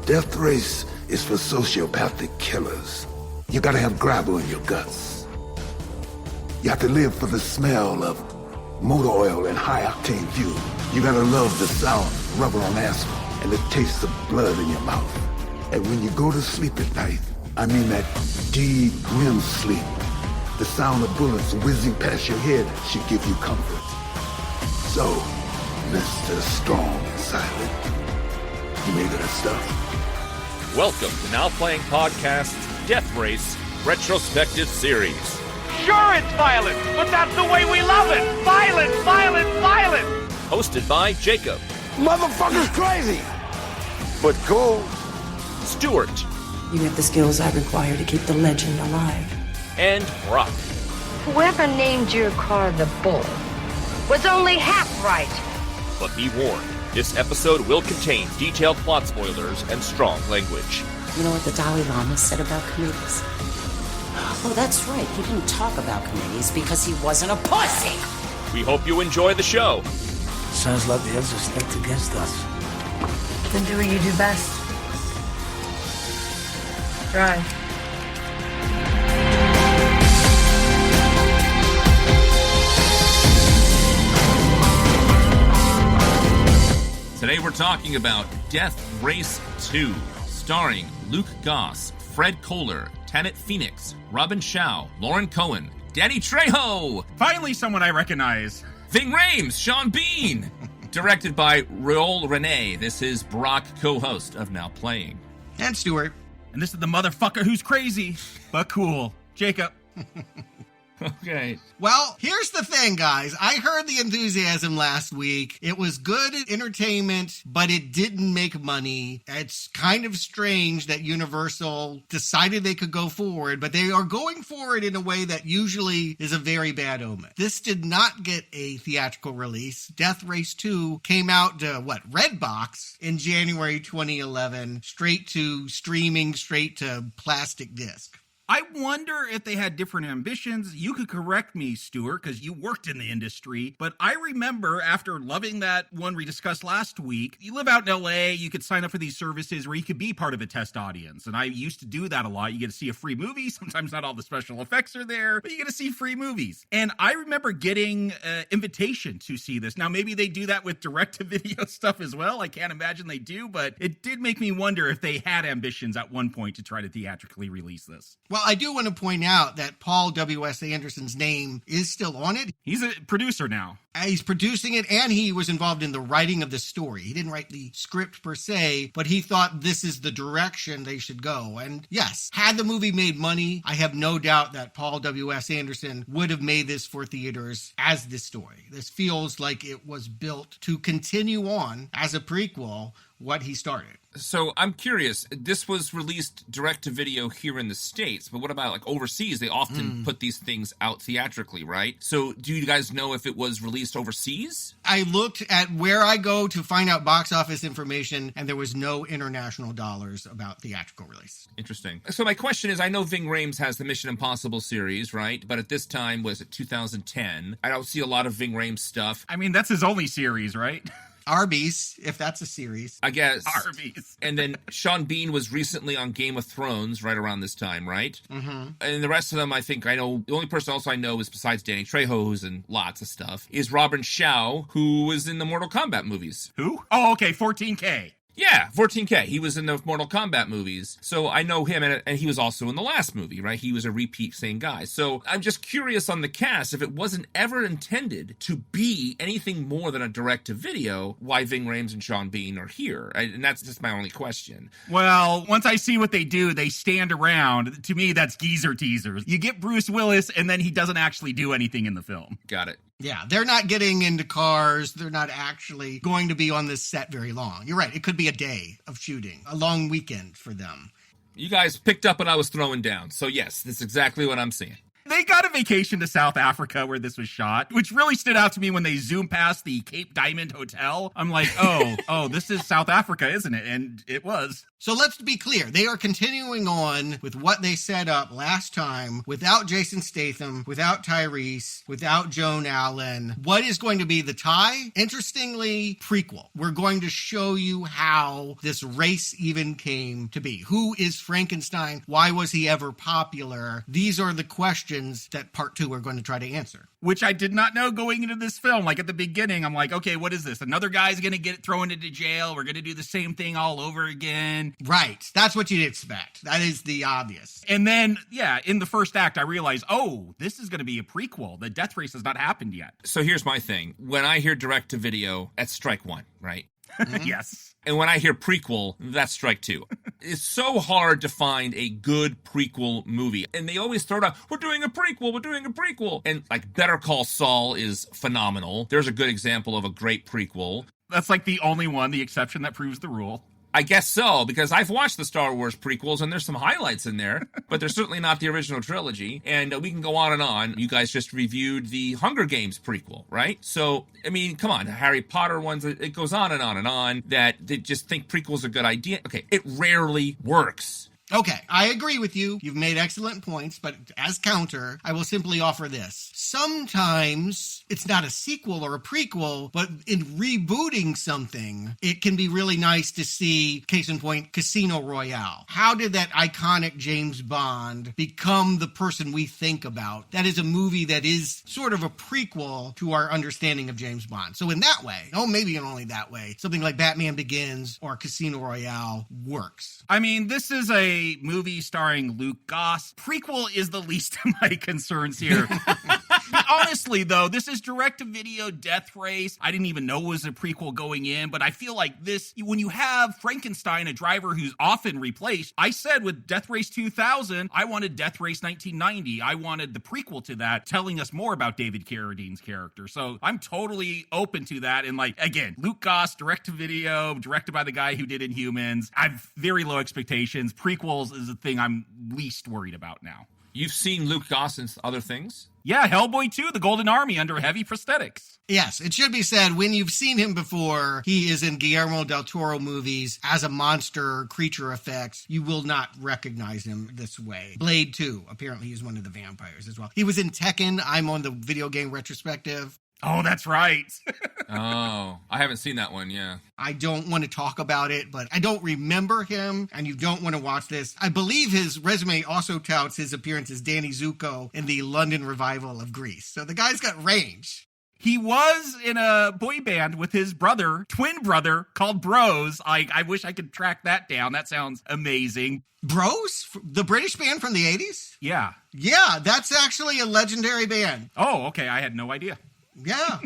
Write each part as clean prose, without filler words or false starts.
Death race is for sociopathic killers. You gotta have gravel in your guts. You have to live for the smell of motor oil and high-octane fuel. You gotta love the sound of rubber on asphalt and the taste of blood in your mouth. And when you go to sleep at night, I mean that deep REM sleep, the sound of bullets whizzing past your head should give you comfort. So, Mr. Strong and Silent, you made of that stuff? Welcome to Now Playing Podcast's Death Race Retrospective Series. Sure, it's violent, but that's the way we love it! Violent, violent, violent! Hosted by Jacob. Motherfucker's crazy, but cool. Stuart. You have the skills I require to keep the legend alive. And Brock. Whoever named your car the Bull was only half right. But be warned, this episode will contain detailed plot spoilers and strong language. You know what the Dalai Lama said about committees? Oh, that's right. He didn't talk about committees because he wasn't a pussy. We hope you enjoy the show. Sounds like the odds are stacked against us. Then do what you do best. Drive. Today we're talking about Death Race 2, starring Luke Goss, Fred Kohler, Tanit Phoenix, Robin Shao, Lauren Cohen, Danny Trejo! Finally someone I recognize. Ving Rhames, Sean Bean! Directed by Raoul Rene. This is Brock, co-host of Now Playing. And Stuart. And this is the motherfucker who's crazy, but cool. Jacob. Okay. Well, here's the thing, guys. I heard the enthusiasm last week. It was good entertainment, but it didn't make money. It's kind of strange that Universal decided they could go forward, but they are going forward in a way that usually is a very bad omen. This did not get a theatrical release. Death Race 2 came out to, Redbox in January 2011, straight to streaming, straight to plastic disc. I wonder if they had different ambitions. You could correct me, Stuart, because you worked in the industry. But I remember after loving that one we discussed last week, you live out in LA, you could sign up for these services where you could be part of a test audience. And I used to do that a lot. You get to see a free movie. Sometimes not all the special effects are there, but you get to see free movies. And I remember getting an invitation to see this. Now, maybe they do that with direct-to-video stuff as well. I can't imagine they do, but it did make me wonder if they had ambitions at one point to try to theatrically release this. Well, I do want to point out that Paul W.S. Anderson's name is still on it. He's a producer now. He's producing it, and he was involved in the writing of the story. He didn't write the script per se, but he thought this is the direction they should go. And yes, had the movie made money, I have no doubt that Paul W.S. Anderson would have made this for theaters as this story. This feels like it was built to continue on as a prequel what he started. So I'm curious, this was released direct to video here in the States, but what about like overseas? They often put these things out theatrically, right? So do you guys know if it was released overseas? I looked at where I go to find out box office information, and there was no international dollars about theatrical release. Interesting. So my question is, I know Ving Rhames has the Mission Impossible series, right? But at this time, was it 2010? I don't see a lot of Ving Rhames stuff. I mean, that's his only series, right? Arby's, if that's a series. I guess. Arby's. And then Sean Bean was recently on Game of Thrones right around this time, right? Mm-hmm. And the rest of them, I think I know. The only person else I know is, besides Danny Trejo, who's in lots of stuff, is Robin Shao, who was in the Mortal Kombat movies. Who? Oh, okay, 14K. Yeah, 14K. He was in the Mortal Kombat movies. So I know him, and he was also in the last movie, right? He was a repeat same guy. So I'm just curious on the cast, if it wasn't ever intended to be anything more than a direct-to-video, why Ving Rhames and Sean Bean are here. And that's just my only question. Well, once I see what they do, they stand around. To me, that's geezer teasers. You get Bruce Willis, and then he doesn't actually do anything in the film. Got it. Yeah, they're not getting into cars. They're not actually going to be on this set very long. You're right. It could be a day of shooting, a long weekend for them. You guys picked up what I was throwing down. So yes, that's exactly what I'm seeing. They they got a vacation to South Africa where this was shot, which really stood out to me when they zoomed past the Cape Diamond Hotel. I'm like, oh, this is South Africa, isn't it? And it was. So let's be clear. They are continuing on with what they set up last time without Jason Statham, without Tyrese, without Joan Allen. What is going to be the tie? Interestingly, prequel. We're going to show you how this race even came to be. Who is Frankenstein? Why was he ever popular? These are the questions that part 2 are going to try to answer. Which I did not know going into this film. Like at the beginning, I'm like, okay, what is this? Another guy's going to get thrown into jail. We're going to do the same thing all over again. Right. That's what you'd expect. That is the obvious. And then, yeah, in the first act, I realized, oh, this is going to be a prequel. The death race has not happened yet. So here's my thing. When I hear direct to video, that's strike 1, right? Yes. And when I hear prequel, that's strike 2. It's so hard to find a good prequel movie. And they always start out, we're doing a prequel. And like Better Call Saul is phenomenal. There's a good example of a great prequel. That's like the only one, the exception that proves the rule. I guess so, because I've watched the Star Wars prequels, and there's some highlights in there, but they're certainly not the original trilogy, and we can go on and on. You guys just reviewed the Hunger Games prequel, right? So, I mean, come on, the Harry Potter ones, it goes on and on and on, that they just think prequels are a good idea. Okay, it rarely works. Okay, I agree with you. You've made excellent points, but as counter, I will simply offer this. Sometimes it's not a sequel or a prequel, but in rebooting something, it can be really nice to see, case in point, Casino Royale. How did that iconic James Bond become the person we think about? That is a movie that is sort of a prequel to our understanding of James Bond. So in that way, maybe in only that way, something like Batman Begins or Casino Royale works. I mean, this is a movie starring Luke Goss. Prequel is the least of my concerns here. Honestly, though, this is direct-to-video Death Race. I didn't even know it was a prequel going in, but I feel like this, when you have Frankenstein, a driver who's often replaced, I said with Death Race 2000, I wanted Death Race 1990. I wanted the prequel to that, telling us more about David Carradine's character. So I'm totally open to that. And like, again, Luke Goss, direct-to-video, directed by the guy who did Inhumans. I have very low expectations. Prequels is the thing I'm least worried about now. You've seen Luke Goss in other things? Yeah, Hellboy 2, The Golden Army, under heavy prosthetics. Yes, it should be said, when you've seen him before, he is in Guillermo del Toro movies as a monster, creature effects. You will not recognize him this way. Blade 2, apparently he's one of the vampires as well. He was in Tekken. I'm on the video game retrospective. Oh, that's right. Oh, I haven't seen that one, yeah. I don't want to talk about it, but I don't remember him, and you don't want to watch this. I believe his resume also touts his appearance as Danny Zuko in the London revival of Grease. So the guy's got range. He was in a boy band with his brother, twin brother, called Bros. I wish I could track that down. That sounds amazing. Bros? The British band from the 80s? Yeah. Yeah, that's actually a legendary band. Oh, okay. I had no idea. Yeah.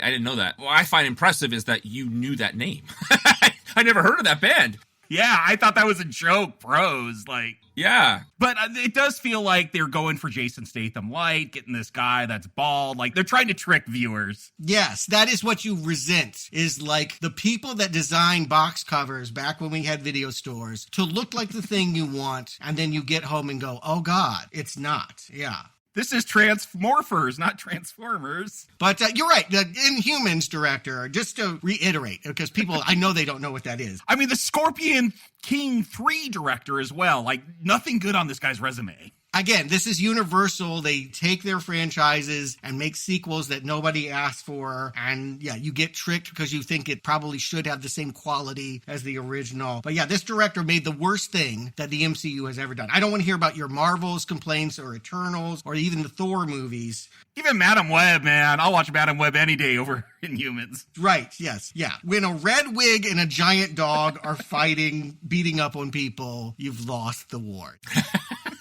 I didn't know that. What I find impressive is that you knew that name. I never heard of that band. Yeah, I thought that was a joke, Bros. Like, yeah. But it does feel like they're going for Jason Statham light, getting this guy that's bald. Like, they're trying to trick viewers. Yes, that is what you resent, is like the people that design box covers back when we had video stores to look like the thing you want, and then you get home and go, oh God, it's not. Yeah. This is Transmorphers, not Transformers. But you're right. The Inhumans director, just to reiterate, because people, I know they don't know what that is. I mean, the Scorpion King 3 director as well. Like, nothing good on this guy's resume. Again, this is Universal. They take their franchises and make sequels that nobody asked for. And yeah, you get tricked because you think it probably should have the same quality as the original. But yeah, this director made the worst thing that the MCU has ever done. I don't want to hear about your Marvels complaints or Eternals or even the Thor movies. Even Madam Web, man. I'll watch Madam Web any day over Inhumans. Right, yes, yeah. When a red wig and a giant dog are fighting, beating up on people, you've lost the war.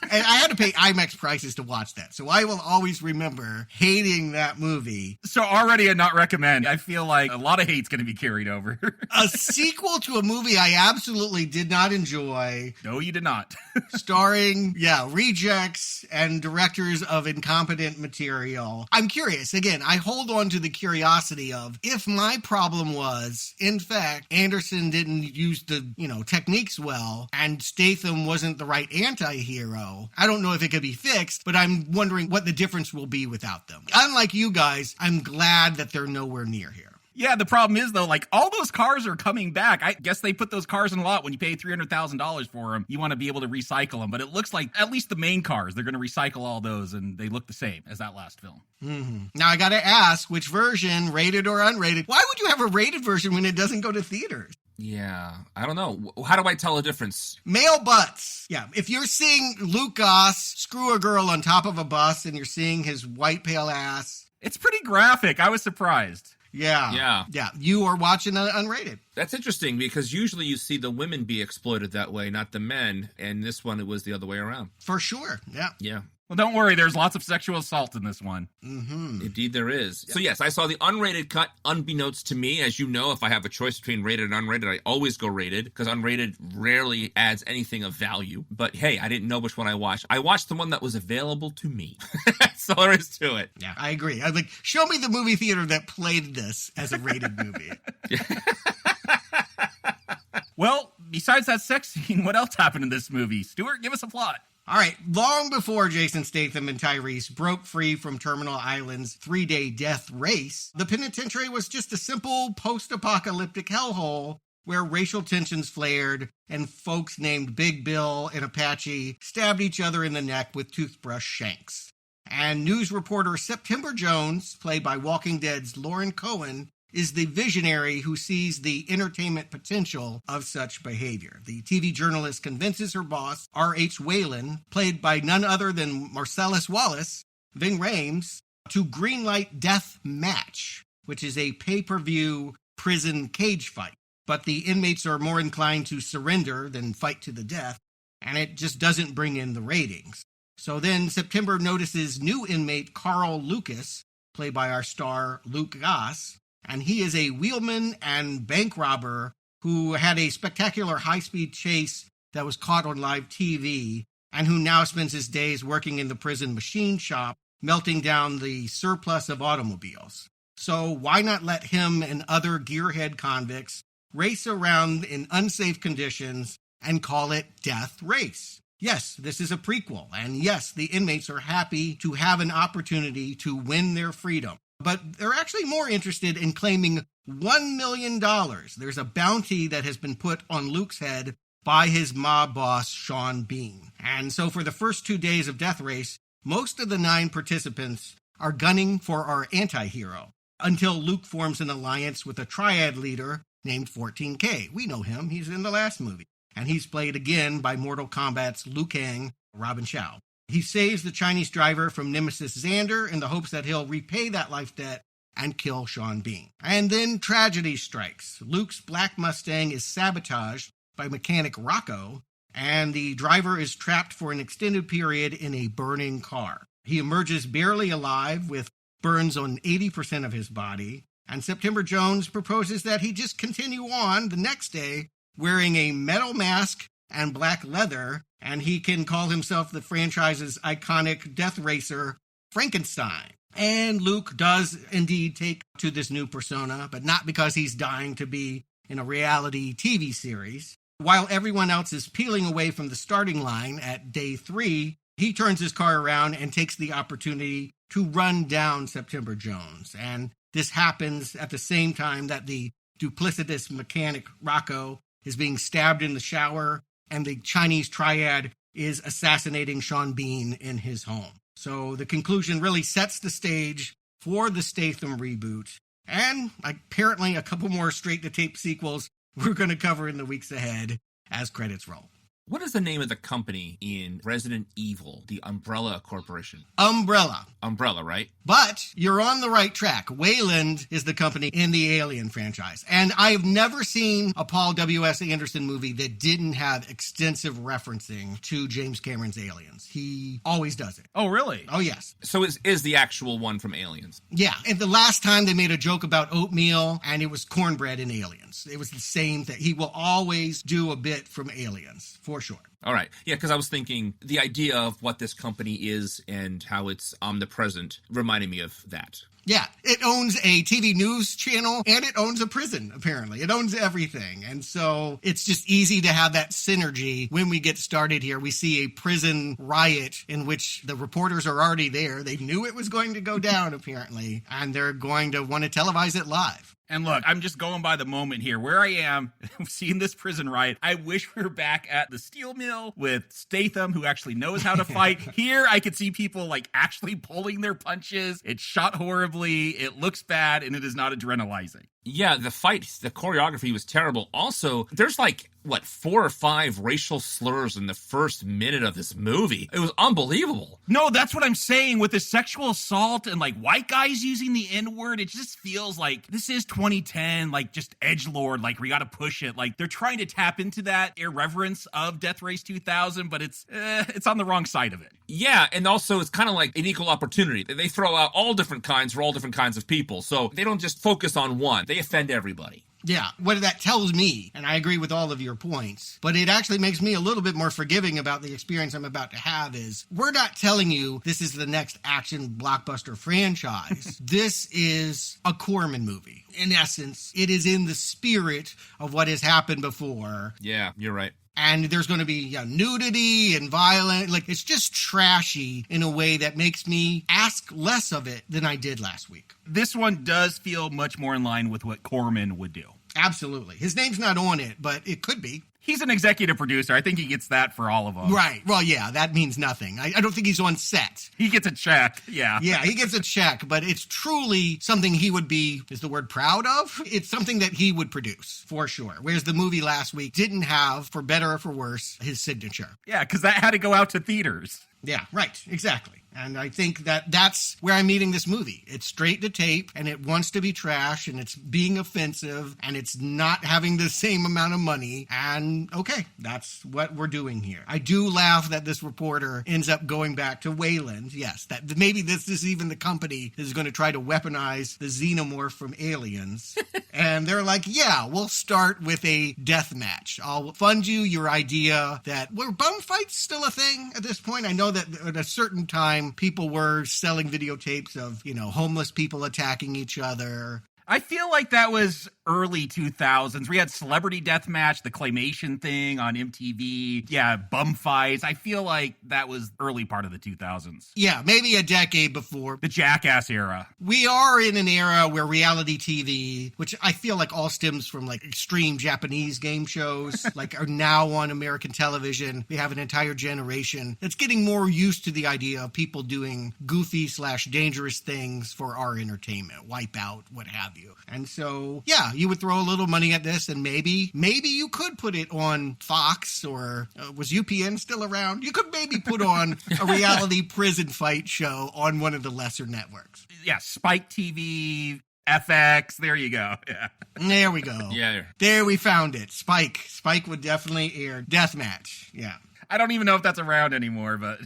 And I had to pay IMAX prices to watch that. So I will always remember hating that movie. So already a not recommend. I feel like a lot of hate's going to be carried over. A sequel to a movie I absolutely did not enjoy. No, you did not. Starring, rejects and directors of incompetent material. I'm curious. Again, I hold on to the curiosity of if my problem was, in fact, Anderson didn't use the, techniques well and Statham wasn't the right anti-hero, now. I don't know if it could be fixed, but I'm wondering what the difference will be without them. Unlike you guys, I'm glad that they're nowhere near here. Yeah, the problem is, though, like, all those cars are coming back. I guess they put those cars in a lot. When you pay $300,000 for them, you want to be able to recycle them. But it looks like, at least the main cars, they're going to recycle all those, and they look the same as that last film. Mm-hmm. Now, I got to ask, which version, rated or unrated? Why would you have a rated version when it doesn't go to theaters? Yeah, I don't know. How do I tell a difference? Male butts. Yeah, if you're seeing Luke Goss screw a girl on top of a bus and you're seeing his white pale ass. It's pretty graphic. I was surprised. Yeah. You are watching unrated. That's interesting because usually you see the women be exploited that way, not the men. And this one, it was the other way around. For sure. Yeah. Yeah. Well, don't worry. There's lots of sexual assault in this one. Mm-hmm. Indeed there is. So yes, I saw the unrated cut, unbeknownst to me. As you know, if I have a choice between rated and unrated, I always go rated because unrated rarely adds anything of value. But hey, I didn't know which one I watched. I watched the one that was available to me. That's all there is to it. Yeah, I agree. I was like, show me the movie theater that played this as a rated movie. Well, besides that sex scene, what else happened in this movie? Stuart, give us a plot. All right, long before Jason Statham and Tyrese broke free from Terminal Island's 3-day death race, the penitentiary was just a simple post-apocalyptic hellhole where racial tensions flared and folks named Big Bill and Apache stabbed each other in the neck with toothbrush shanks. And news reporter September Jones, played by Walking Dead's Lauren Cohen, is the visionary who sees the entertainment potential of such behavior. The TV journalist convinces her boss, R.H. Whalen, played by none other than Marcellus Wallace, Ving Rhames, to greenlight Death Match, which is a pay-per-view prison cage fight. But the inmates are more inclined to surrender than fight to the death, and it just doesn't bring in the ratings. So then September notices new inmate Carl Lucas, played by our star Luke Goss, and he is a wheelman and bank robber who had a spectacular high-speed chase that was caught on live TV, and who now spends his days working in the prison machine shop, melting down the surplus of automobiles. So why not let him and other gearhead convicts race around in unsafe conditions and call it Death Race? Yes, this is a prequel, and yes, the inmates are happy to have an opportunity to win their freedom. But they're actually more interested in claiming $1 million. There's a bounty that has been put on Luke's head by his mob boss, Sean Bean. And so for the first 2 days of Death Race, most of the 9 participants are gunning for our anti-hero until Luke forms an alliance with a triad leader named 14K. We know him. He's in the last movie. And he's played again by Mortal Kombat's Liu Kang, Robin Shao. He saves the Chinese driver from Nemesis Xander in the hopes that he'll repay that life debt and kill Sean Bean. And then tragedy strikes. Luke's black Mustang is sabotaged by mechanic Rocco, and the driver is trapped for an extended period in a burning car. He emerges barely alive with burns on 80% of his body, and September Jones proposes that he just continue on the next day wearing a metal mask and black leather, and he can call himself the franchise's iconic death racer, Frankenstein. And Luke does indeed take to this new persona, but not because he's dying to be in a reality TV series. While everyone else is peeling away from the starting line at day 3, he turns his car around and takes the opportunity to run down September Jones. And this happens at the same time that the duplicitous mechanic Rocco is being stabbed in the shower, and the Chinese triad is assassinating Sean Bean in his home. So the conclusion really sets the stage for the Statham reboot, and apparently a couple more straight-to-tape sequels we're going to cover in the weeks ahead as credits roll. What is the name of the company in Resident Evil, the Umbrella Corporation? Umbrella, right? But you're on the right track. Wayland is the company in the Alien franchise. And I've never seen a Paul W.S. Anderson movie that didn't have extensive referencing to James Cameron's Aliens. He always does it. Oh, really? Oh, yes. So is the actual one from Aliens? Yeah. And the last time they made a joke about oatmeal, and it was cornbread in Aliens. It was the same thing. He will always do a bit from Aliens, for sure. All right. Yeah, because I was thinking the idea of what this company is and how it's omnipresent reminded me of that. Yeah, it owns a TV news channel and it owns a prison, apparently. It owns everything. And so it's just easy to have that synergy when we get started here. We see a prison riot in which the reporters are already there. They knew it was going to go down, apparently, and they're going to want to televise it live. And look, I'm just going by the moment here. Where I am, seeing this prison riot, I wish we were back at the steel mill with Statham, who actually knows how to fight. Here, I could see people like actually pulling their punches. It's shot horribly, it looks bad, and it is not adrenalizing. Yeah, the fight, the choreography was terrible. Also, there's like, 4 or 5 racial slurs in the first minute of this movie. It was unbelievable. No, that's what I'm saying. With the sexual assault and like white guys using the N-word, it just feels like this is 2010, like just edgelord, like we got to push it. Like they're trying to tap into that irreverence of Death Race 2000, but it's on the wrong side of it. Yeah, and also it's kind of like an equal opportunity. They throw out all different kinds for all different kinds of people. So they don't just focus on one. They offend everybody. Yeah, what that tells me, and I agree with all of your points, but it actually makes me a little bit more forgiving about the experience I'm about to have is we're not telling you this is the next action blockbuster franchise. This is a Corman movie. In essence, it is in the spirit of what has happened before. Yeah, you're right. And there's going to be nudity and violence. Like, it's just trashy in a way that makes me ask less of it than I did last week. This one does feel much more in line with what Corman would do. Absolutely. His name's not on it, but it could be. He's an executive producer. I think he gets that for all of them. Right. Well, yeah, that means nothing. I don't think he's on set. He gets a check. Yeah. Yeah, he gets a check, but it's truly something he would be, is the word proud of? It's something that he would produce, for sure. Whereas the movie last week didn't have, for better or for worse, his signature. Yeah, because that had to go out to theaters. Yeah, right. Exactly. And I think that that's where I'm meeting this movie. It's straight to tape, and it wants to be trash, and it's being offensive, and it's not having the same amount of money. And okay, that's what we're doing here. I do laugh that this reporter ends up going back to Wayland. Yes, that maybe this is even the company that is going to try to weaponize the xenomorph from Aliens. And they're like, yeah, we'll start with a death match. I'll fund you your idea that, were bum fights still a thing at this point? I know that at a certain time, people were selling videotapes of, homeless people attacking each other. I feel like that was early 2000s. We had Celebrity Deathmatch, the claymation thing on MTV. Yeah, bum fights. I feel like that was early part of the 2000s. Yeah, maybe a decade before. The Jackass era. We are in an era where reality TV, which I feel like all stems from like extreme Japanese game shows, like are now on American television. We have an entire generation that's getting more used to the idea of people doing goofy/dangerous things for our entertainment, Wipeout, what have you. And so, yeah, you would throw a little money at this and maybe you could put it on Fox or was UPN still around? You could maybe put on a reality prison fight show on one of the lesser networks. Yeah, Spike TV, FX, there you go. Yeah. There we go. Yeah. There we found it. Spike would definitely air Deathmatch. Yeah. I don't even know if that's around anymore, but...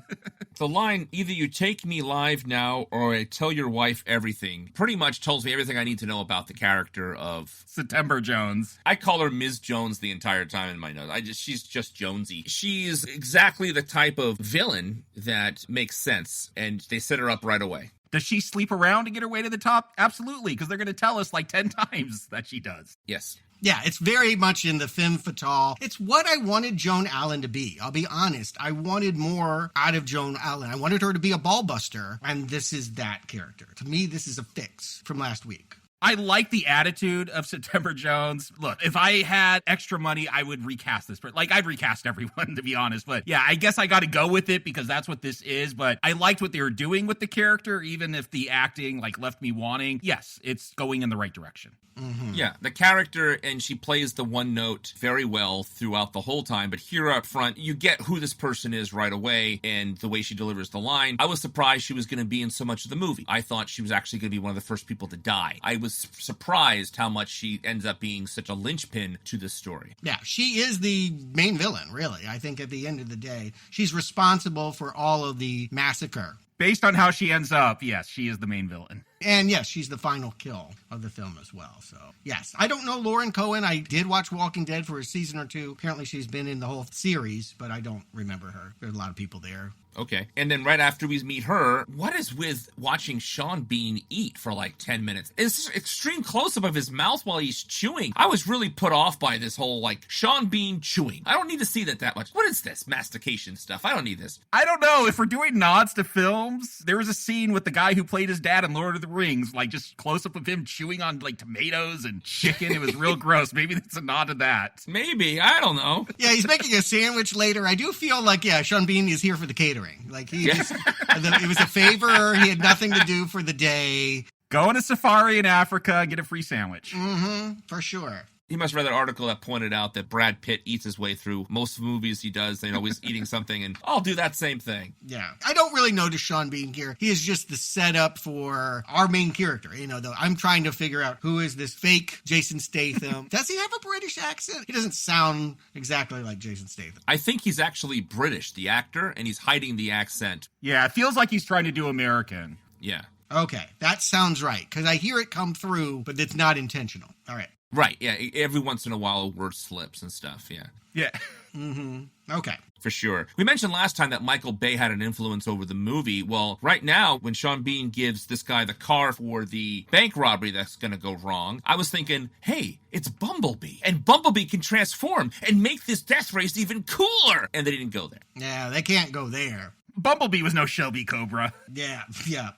The line, either you take me live now or I tell your wife everything, pretty much tells me everything I need to know about the character of... September Jones. I call her Ms. Jones the entire time in my notes. She's just Jonesy. She's exactly the type of villain that makes sense, and they set her up right away. Does she sleep around to get her way to the top? Absolutely, because they're going to tell us like 10 times that she does. Yes. Yeah, it's very much in the femme fatale. It's what I wanted Joan Allen to be. I'll be honest. I wanted more out of Joan Allen. I wanted her to be a ball buster, and this is that character. To me, this is a fix from last week. I like the attitude of September Jones. Look, if I had extra money, I would recast this. Like, I'd recast everyone, to be honest. But yeah, I guess I got to go with it because that's what this is. But I liked what they were doing with the character, even if the acting, left me wanting. Yes, it's going in the right direction. Mm-hmm. Yeah, the character, and she plays the one note very well throughout the whole time. But here up front, you get who this person is right away and the way she delivers the line. I was surprised she was going to be in so much of the movie. I thought she was actually going to be one of the first people to die. I was surprised how much she ends up being such a linchpin to this story. Yeah, she is the main villain, really. I think at the end of the day, she's responsible for all of the massacre. Based on how she ends up, yes, she is the main villain. And yes, she's the final kill of the film as well. So, yes. I don't know Lauren Cohen. I did watch Walking Dead for a season or two. Apparently she's been in the whole series, but I don't remember her. There's a lot of people there. Okay. And then right after we meet her, what is with watching Sean Bean eat for like 10 minutes? It's extreme close-up of his mouth while he's chewing. I was really put off by this whole, like, Sean Bean chewing. I don't need to see that much. What is this mastication stuff? I don't need this. I don't know. If we're doing nods to films, there was a scene with the guy who played his dad in Lord of the Rings, like, just close-up of him chewing on, like, tomatoes and chicken. It was real gross. Maybe it's a nod to that. Maybe. I don't know. Yeah, he's making a sandwich later. I do feel like, yeah, Sean Bean is here for the catering. Like, it was a favor. He had nothing to do for the day. Go on a safari in Africa, get a free sandwich. Mm-hmm, for sure. He must have read that article that pointed out that Brad Pitt eats his way through most movies he does. Always eating something, and I'll do that same thing. Yeah. I don't really notice Sean Bean here. He is just the setup for our main character. Though I'm trying to figure out who is this fake Jason Statham. Does he have a British accent? He doesn't sound exactly like Jason Statham. I think he's actually British, the actor, and he's hiding the accent. Yeah, it feels like he's trying to do American. Yeah. Okay, that sounds right, because I hear it come through, but it's not intentional. All right. Right, yeah. Every once in a while, a word slips and stuff, yeah. Yeah. Mm-hmm. Okay. For sure. We mentioned last time that Michael Bay had an influence over the movie. Well, right now, when Sean Bean gives this guy the car for the bank robbery that's going to go wrong, I was thinking, hey, it's Bumblebee. And Bumblebee can transform and make this death race even cooler. And they didn't go there. Yeah, they can't go there. Bumblebee was no Shelby Cobra. Yeah.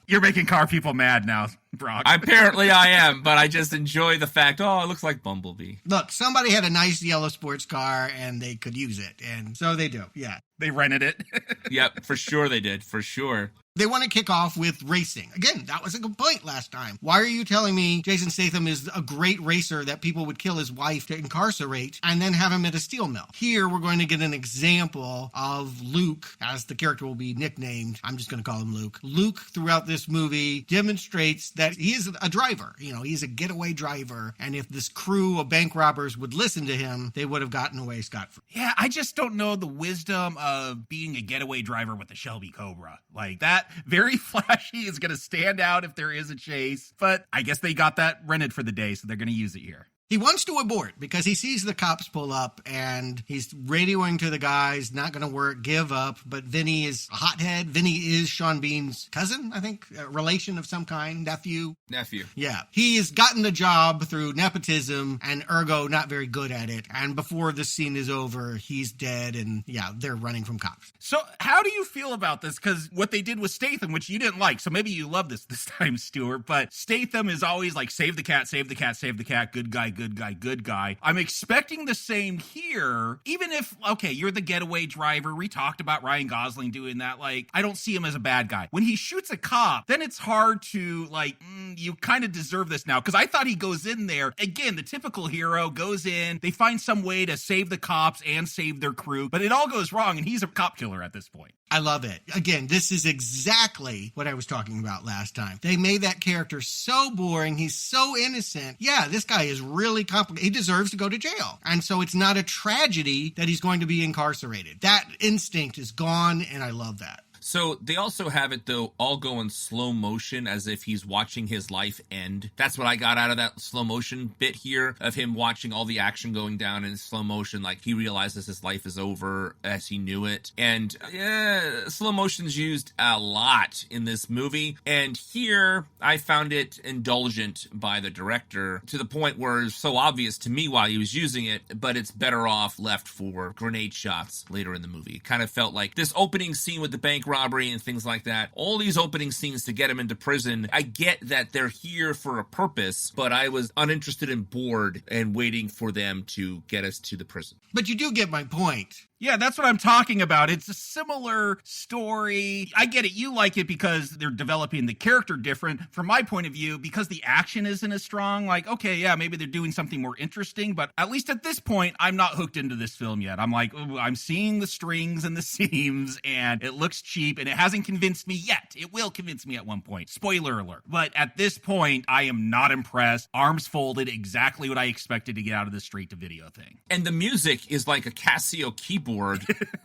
You're making car people mad now, Brock. Apparently I am, but I just enjoy the fact, it looks like Bumblebee. Look, somebody had a nice yellow sports car and they could use it. And so they do. Yeah. They rented it. Yep, for sure they did. For sure. They want to kick off with racing. Again, that was a complaint last time. Why are you telling me Jason Statham is a great racer that people would kill his wife to incarcerate and then have him at a steel mill? Here, we're going to get an example of Luke, as the character will be nicknamed. I'm just going to call him Luke. Luke, throughout this movie, demonstrates that he is a driver. He's a getaway driver. And if this crew of bank robbers would listen to him, they would have gotten away scot-free. Yeah, I just don't know the wisdom of being a getaway driver with a Shelby Cobra. Like, that very flashy is going to stand out if there is a chase. But I guess they got that rented for the day, so they're going to use it here. He wants to abort because he sees the cops pull up and he's radioing to the guys, not going to work, give up. But Vinny is a hothead. Vinny is Sean Bean's cousin, I think, a relation of some kind, nephew. Yeah. He has gotten the job through nepotism and ergo not very good at it. And before the scene is over, he's dead and they're running from cops. So how do you feel about this? Because what they did with Statham, which you didn't like, so maybe you love this time, Stuart, but Statham is always like, save the cat, save the cat, save the cat, good guy, good guy, good guy. I'm expecting the same here, even if, okay, you're the getaway driver. We talked about Ryan Gosling doing that. Like, I don't see him as a bad guy. When he shoots a cop, then it's hard to, like, you kind of deserve this now. Because I thought he goes in there, again, the typical hero goes in, they find some way to save the cops and save their crew, but it all goes wrong, and he's a cop killer at this point. I love it. Again, this is exactly what I was talking about last time. They made that character so boring. He's so innocent. Yeah, this guy is really complicated. He deserves to go to jail. And so it's not a tragedy that he's going to be incarcerated. That instinct is gone, and I love that. So they also have it, though, all go in slow motion as if he's watching his life end. That's what I got out of that slow motion bit here of him watching all the action going down in slow motion. Like, he realizes his life is over as he knew it. And yeah, slow motion's used a lot in this movie. And here I found it indulgent by the director to the point where it's so obvious to me while he was using it, but it's better off left for grenade shots later in the movie. It kind of felt like this opening scene with the bank robbery and things like that, all these opening scenes to get him into prison, I get that they're here for a purpose, but I was uninterested and bored and waiting for them to get us to the prison. But you do get my point. Yeah, that's what I'm talking about. It's a similar story. I get it. You like it because they're developing the character different. From my point of view, because the action isn't as strong, like, okay, yeah, maybe they're doing something more interesting, but at least at this point, I'm not hooked into this film yet. I'm like, I'm seeing the strings and the seams, and it looks cheap, and it hasn't convinced me yet. It will convince me at one point. Spoiler alert. But at this point, I am not impressed. Arms folded, exactly what I expected to get out of this straight-to-video thing. And the music is like a Casio keyboard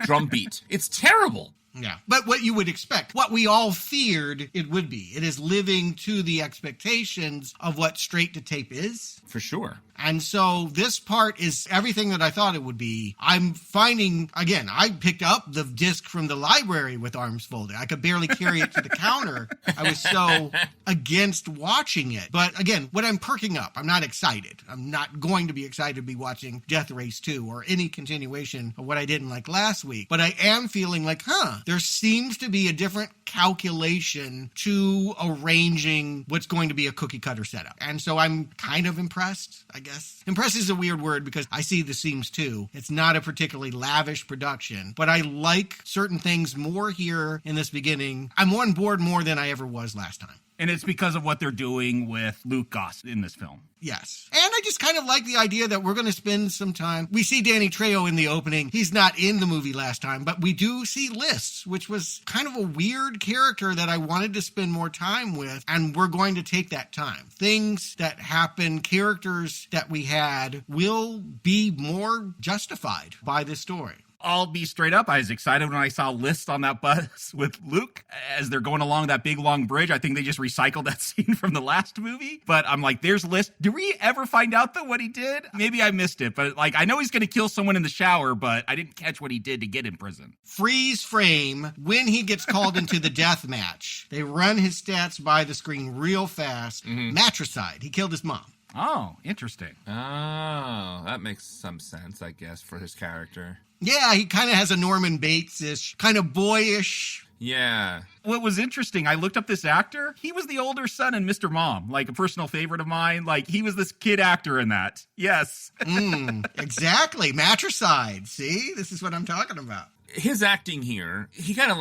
drum beat. It's terrible. Yeah. But what you would expect, what we all feared it would be. It is living to the expectations of what straight to tape is. For sure. And so this part is everything that I thought it would be. I'm finding, again, I picked up the disc from the library with arms folded. I could barely carry it to the counter. I was so against watching it. But again, what I'm perking up, I'm not excited. I'm not going to be excited to be watching Death Race 2 or any continuation of what I didn't like last week. But I am feeling like, there seems to be a different calculation to arranging what's going to be a cookie cutter setup. And so I'm kind of impressed, I guess. Impressed is a weird word because I see the seams too. It's not a particularly lavish production, but I like certain things more here in this beginning. I'm on board more than I ever was last time. And it's because of what they're doing with Luke Goss in this film. Yes. And I just kind of like the idea that we're going to spend some time. We see Danny Trejo in the opening. He's not in the movie last time, but we do see List, which was kind of a weird character that I wanted to spend more time with. And we're going to take that time. Things that happen, characters that we had will be more justified by this story. I'll be straight up. I was excited when I saw List on that bus with Luke as they're going along that big, long bridge. I think they just recycled that scene from the last movie. But I'm like, there's List. Do we ever find out, though, what he did? Maybe I missed it. But, I know he's going to kill someone in the shower, but I didn't catch what he did to get in prison. Freeze frame when he gets called into the death match. They run his stats by the screen real fast. Mm-hmm. Matricide. He killed his mom. Oh, interesting. Oh, that makes some sense, I guess, for his character. Yeah, he kind of has a Norman Bates-ish, kind of boyish. Yeah. What was interesting, I looked up this actor. He was the older son in Mr. Mom, a personal favorite of mine. He was this kid actor in that. Yes. Exactly. Matricide. See? This is what I'm talking about. His acting here, he kind of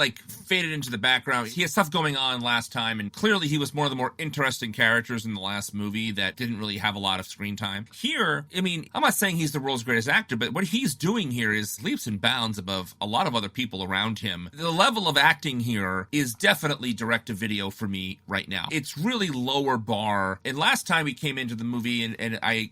faded into the background. He had stuff going on last time, and clearly he was one of the more interesting characters in the last movie that didn't really have a lot of screen time. Here, I'm not saying he's the world's greatest actor, but what he's doing here is leaps and bounds above a lot of other people around him. The level of acting here is definitely direct-to-video for me right now. It's really lower bar. And last time he came into the movie, and I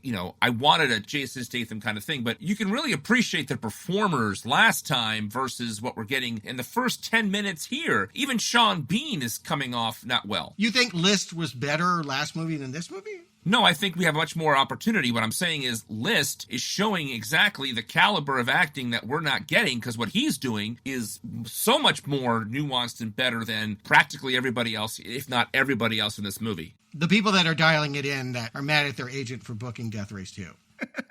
wanted a Jason Statham kind of thing, but you can really appreciate the performers last time versus what we're getting in the first 10 minutes here. Even Sean Bean is coming off not well. You think List was better last movie than this movie? No, I think we have much more opportunity. What I'm saying is List is showing exactly the caliber of acting that we're not getting, because what he's doing is so much more nuanced and better than practically everybody else, if not everybody else in this movie. The people that are dialing it in that are mad at their agent for booking Death Race 2.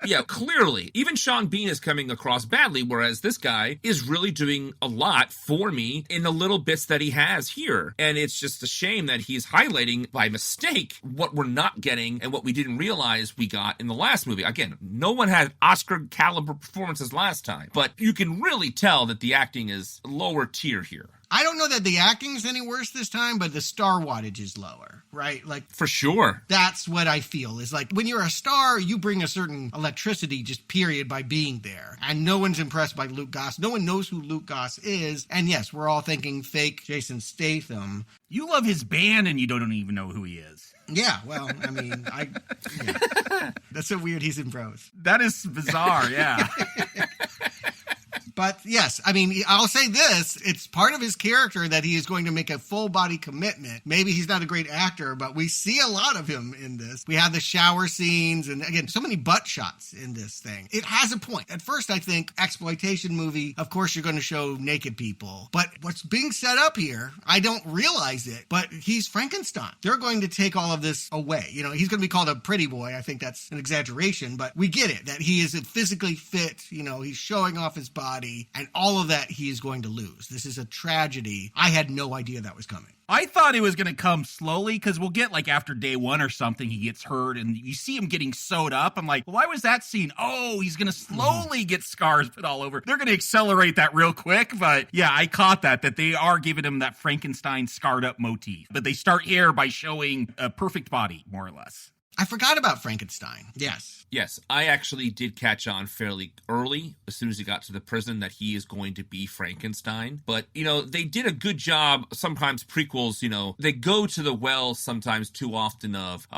Yeah, clearly. Even Sean Bean is coming across badly, whereas this guy is really doing a lot for me in the little bits that he has here. And it's just a shame that he's highlighting by mistake what we're not getting and what we didn't realize we got in the last movie. Again, no one had Oscar-caliber performances last time, but you can really tell that the acting is lower tier here. I don't know that the acting's any worse this time, but the star wattage is lower, right? For sure. That's what I feel is when you're a star, you bring a certain electricity, just period, by being there. And no one's impressed by Luke Goss. No one knows who Luke Goss is. And yes, we're all thinking fake Jason Statham. You love his band and you don't even know who he is. Yeah, well, that's so weird he's in Bros. That is bizarre, yeah. But yes, I'll say this. It's part of his character that he is going to make a full body commitment. Maybe he's not a great actor, but we see a lot of him in this. We have the shower scenes and, again, so many butt shots in this thing. It has a point. At first, I think exploitation movie, of course, you're going to show naked people. But what's being set up here, I don't realize it, but he's Frankenstein. They're going to take all of this away. He's going to be called a pretty boy. I think that's an exaggeration, but we get it, that he is physically fit. He's showing off his body. And all of that he is going to lose. This is a tragedy. I had no idea that was coming. I thought it was going to come slowly because we'll get after day one or something, he gets hurt and you see him getting sewed up. I'm like, well, why was that scene? Oh, he's going to slowly get scars put all over. They're going to accelerate that real quick. But yeah, I caught that they are giving him that Frankenstein scarred up motif. But they start here by showing a perfect body, more or less. I forgot about Frankenstein. Yes. Yes, I actually did catch on fairly early, as soon as he got to the prison, that he is going to be Frankenstein. But, they did a good job. Sometimes prequels, they go to the well sometimes too often of,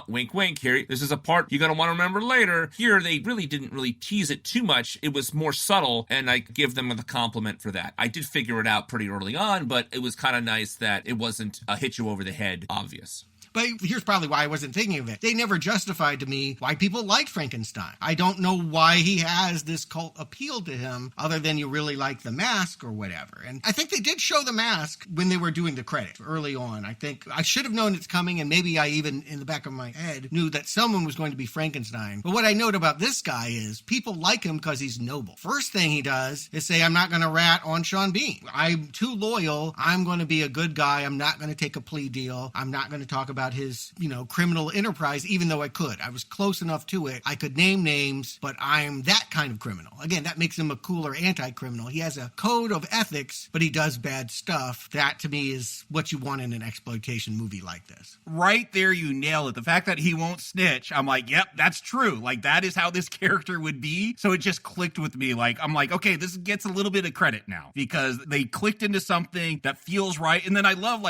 wink, wink, here, this is a part you're going to want to remember later. Here, they really didn't really tease it too much. It was more subtle, and I give them the compliment for that. I did figure it out pretty early on, but it was kind of nice that it wasn't a hit you over the head obvious. But here's probably why I wasn't thinking of it. They never justified to me why people like Frankenstein. I don't know why he has this cult appeal to him other than you really like the mask or whatever. And I think they did show the mask when they were doing the credits early on. I think I should have known it's coming, and maybe I even in the back of my head knew that someone was going to be Frankenstein. But what I note about this guy is people like him because he's noble. First thing he does is say, I'm not going to rat on Sean Bean. I'm too loyal. I'm going to be a good guy. I'm not going to take a plea deal. I'm not going to talk about his, criminal enterprise, even though I could. I was close enough to it. I could name names, but I'm that kind of criminal. Again, that makes him a cooler anti-criminal. He has a code of ethics, but he does bad stuff. That, to me, is what you want in an exploitation movie like this. Right there, you nail it. The fact that he won't snitch, I'm like, yep, that's true. Like, that is how this character would be. So it just clicked with me. Like, I'm like, okay, this gets a little bit of credit now because they clicked into something that feels right. And then I love,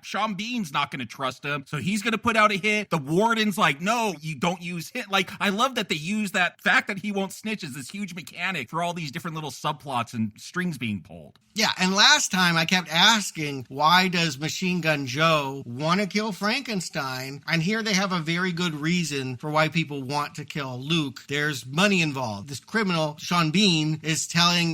Sean Bean's not going to trust him, so he's going to put out a hit. The warden's like, no, you don't use hit. Like, I love that they use that fact that he won't snitch as this huge mechanic for all these different little subplots and strings being pulled. Yeah, and last time I kept asking, why does Machine Gun Joe want to kill Frankenstein? And here they have a very good reason for why people want to kill Luke. There's money involved. This criminal, Sean Bean, is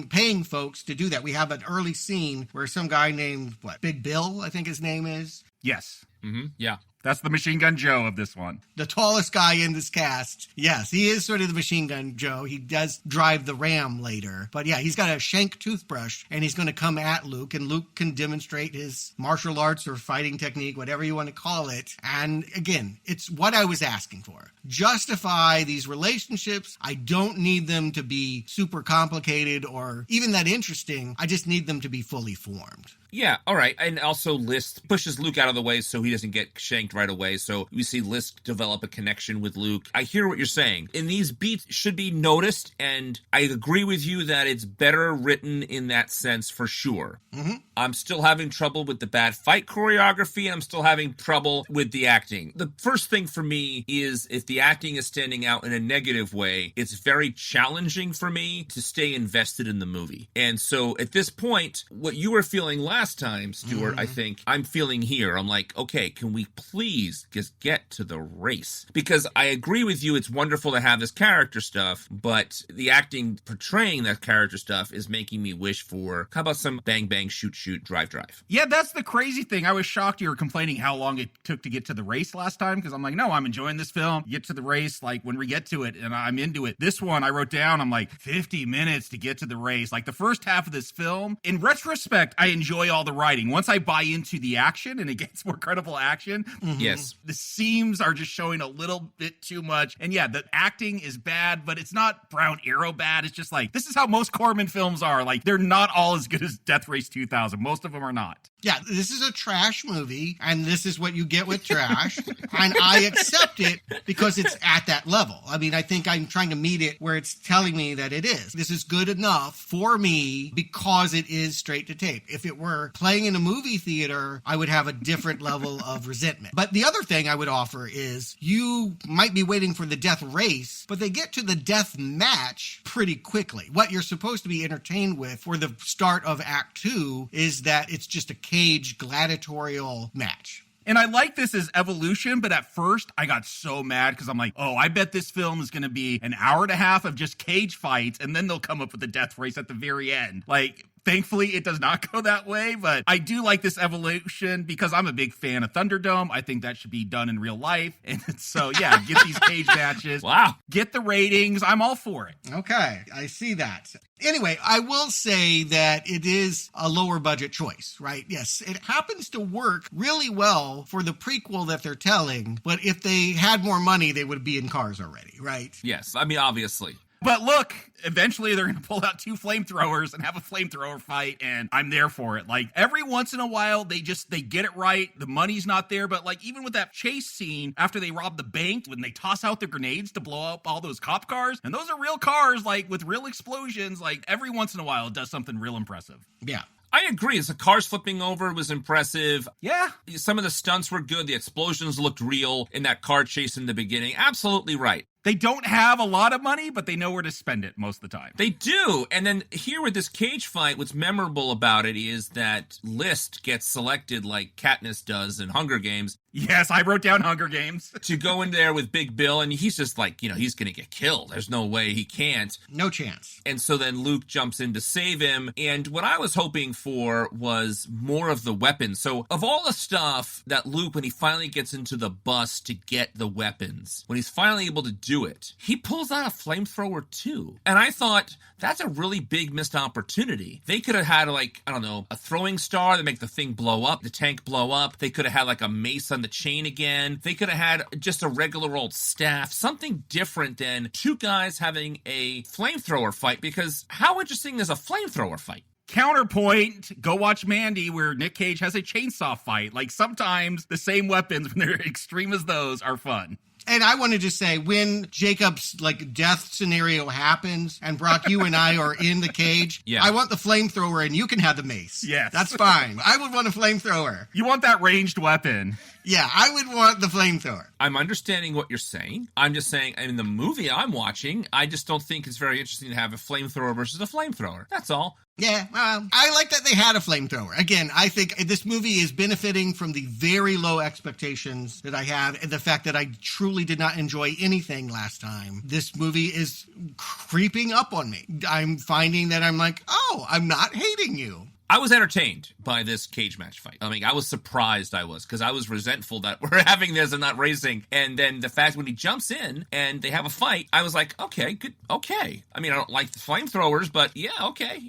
paying folks to do that. We have an early scene where some guy named, Big Bill, I think his name is? Yes. Mm-hmm. Yeah. That's the Machine Gun Joe of this one. The tallest guy in this cast. Yes, he is sort of the Machine Gun Joe. He does drive the Ram later. But yeah, he's got a shank toothbrush, and he's going to come at Luke, and Luke can demonstrate his martial arts or fighting technique, whatever you want to call it. And again, it's what I was asking for. Justify these relationships. I don't need them to be super complicated or even that interesting. I just need them to be fully formed. Yeah, all right. And also Lisk pushes Luke out of the way so he doesn't get shanked right away. So we see Lisk develop a connection with Luke. I hear what you're saying. And these beats should be noticed, and I agree with you that it's better written in that sense for sure. Mm-hmm. I'm still having trouble with the bad fight choreography, and I'm still having trouble with the acting. The first thing for me is if the acting is standing out in a negative way, it's very challenging for me to stay invested in the movie. And so at this point, what you were feeling last time, Stuart, I think I'm feeling here. I'm like, okay, can we please just get to the race? Because I agree with you, it's wonderful to have this character stuff, but the acting portraying that character stuff is making me wish for, how about some bang, bang, shoot, shoot, drive, drive? Yeah, that's the crazy thing. I was shocked you were complaining how long it took to get to the race last time, because I'm like, no, I'm enjoying this film. Get to the race, like, when we get to it, and I'm into it. This one, I wrote down, I'm like, 50 minutes to get to the race. Like, the first half of this film, in retrospect, I enjoy all the writing. Once I buy into the action and it gets more credible action, yes, the seams are just showing a little bit too much. And yeah, the acting is bad, but it's not Brown Arrow bad. It's just like, this is how most Corman films are. Like, they're not all as good as Death Race 2000. Most of them are not. Yeah, this is a trash movie, and this is what you get with trash, and I accept it because it's at that level. I mean, I think I'm trying to meet it where it's telling me that it is. This is good enough for me because it is straight to tape. If it were playing in a movie theater, I would have a different level of resentment. But the other thing I would offer is you might be waiting for the death race, but they get to the death match pretty quickly. What you're supposed to be entertained with for the start of Act 2 is that it's just a cage gladiatorial match. And I like this as evolution, but at first I got so mad because I'm like, oh, I bet this film is going to be an hour and a half of just cage fights, and then they'll come up with the death race at the very end. Like, thankfully, it does not go that way, but I do like this evolution because I'm a big fan of Thunderdome. I think that should be done in real life. And so, yeah, get these cage matches. Wow. Get the ratings. I'm all for it. Okay, I see that. Anyway, I will say that it is a lower budget choice, right? Yes, it happens to work really well for the prequel that they're telling, but if they had more money, they would be in cars already, right? Yes, I mean, obviously. But look, eventually they're going to pull out 2 flamethrowers and have a flamethrower fight, and I'm there for it. Like, every once in a while, they get it right. The money's not there, but like, even with that chase scene after they rob the bank, when they toss out their grenades to blow up all those cop cars, and those are real cars, like, with real explosions, like, every once in a while it does something real impressive. Yeah. I agree. The cars flipping over was impressive. Yeah. Some of the stunts were good. The explosions looked real in that car chase in the beginning. Absolutely right. They don't have a lot of money, but they know where to spend it most of the time. They do. And then here with this cage fight, what's memorable about it is that List gets selected like Katniss does in Hunger Games. Yes, I wrote down Hunger Games. To go in there with Big Bill, and he's just like, he's going to get killed. There's no way he can't. No chance. And so then Luke jumps in to save him. And what I was hoping for was more of the weapons. So of all the stuff that Luke, when he finally gets into the bus to get the weapons, when he's finally able to do it, he pulls out a flamethrower too. And I thought, that's a really big missed opportunity. They could have had, like, I don't know, a throwing star that make the thing blow up, the tank blow up. They could have had like a mace on the chain again. They could have had just a regular old staff, something different than 2 guys having a flamethrower fight, because how interesting is a flamethrower fight? Counterpoint, go watch Mandy, where Nick Cage has a chainsaw fight. Like, sometimes the same weapons, when they're extreme as those, are fun. And I want to just say, when Jacob's like death scenario happens and Brock, you and I are in the cage, yeah. I want the flamethrower and you can have the mace. Yes. That's fine. I would want a flamethrower. You want that ranged weapon. Yeah, I would want the flamethrower. I'm understanding what you're saying. I'm just saying, in the movie I'm watching, I just don't think it's very interesting to have a flamethrower versus a flamethrower. That's all. Yeah, I like that they had a flamethrower. Again, I think this movie is benefiting from the very low expectations that I have, and the fact that I truly did not enjoy anything last time. This movie is creeping up on me. I'm finding that I'm like, oh, I'm not hating you. I was entertained by this cage match fight. I mean, I was surprised because I was resentful that we're having this and not racing. And then the fact when he jumps in and they have a fight, I was like, okay, good, okay. I mean, I don't like the flamethrowers, but yeah, okay.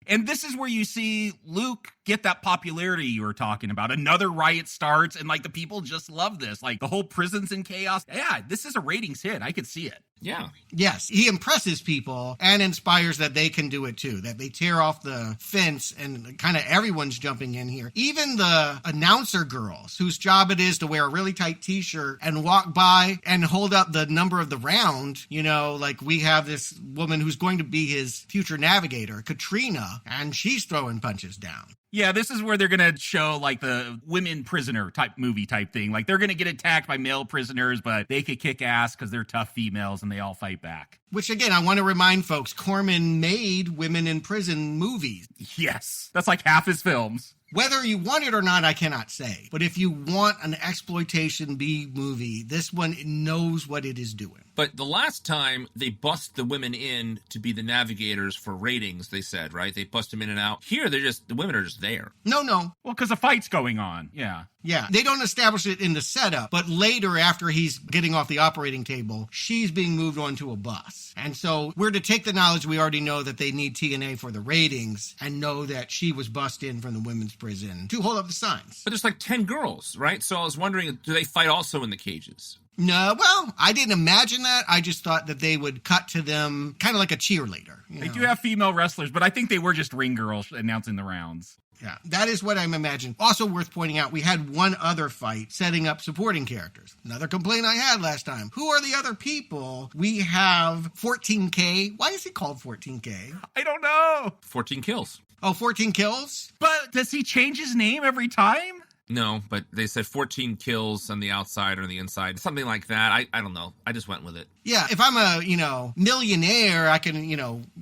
And this is where you see Luke get that popularity you were talking about. Another riot starts, and like, the people just love this. Like, the whole prison's in chaos. Yeah, this is a ratings hit. I could see it. Yeah. Yes, he impresses people and inspires that they can do it too, that they tear off the fence and kind of everyone's jumping in here. Even the announcer girls, whose job it is to wear a really tight t-shirt and walk by and hold up the number of the round. Like, we have this woman who's going to be his future navigator, Katrina, and she's throwing punches down. Yeah, this is where they're going to show, like, the women prisoner type movie type thing. Like, they're going to get attacked by male prisoners, but they could kick ass because they're tough females and they all fight back. Which, again, I want to remind folks, Corman made women in prison movies. Yes, that's like half his films. Whether you want it or not, I cannot say. But if you want an exploitation B movie, this one knows what it is doing. But the last time they bust the women in to be the navigators for ratings, they said, right? They bust them in and out. Here, the women are just there. No. Well, because a fight's going on. Yeah. Yeah, they don't establish it in the setup, but later, after he's getting off the operating table, she's being moved onto a bus. And so we're to take the knowledge we already know that they need TNA for the ratings and know that she was bussed in from the women's prison to hold up the signs. But there's like 10 girls, right? So I was wondering, do they fight also in the cages? No, well, I didn't imagine that. I just thought that they would cut to them kind of like a cheerleader. They do have female wrestlers, but I think they were just ring girls announcing the rounds. Yeah, that is what I'm imagining. Also worth pointing out, we had one other fight setting up supporting characters. Another complaint I had last time. Who are the other people? We have 14K. Why is he called 14K? I don't know. 14 kills. Oh, 14 kills? But does he change his name every time? No, but they said 14 kills on the outside or on the inside. Something like that. I don't know. I just went with it. Yeah, if I'm a, millionaire, I can,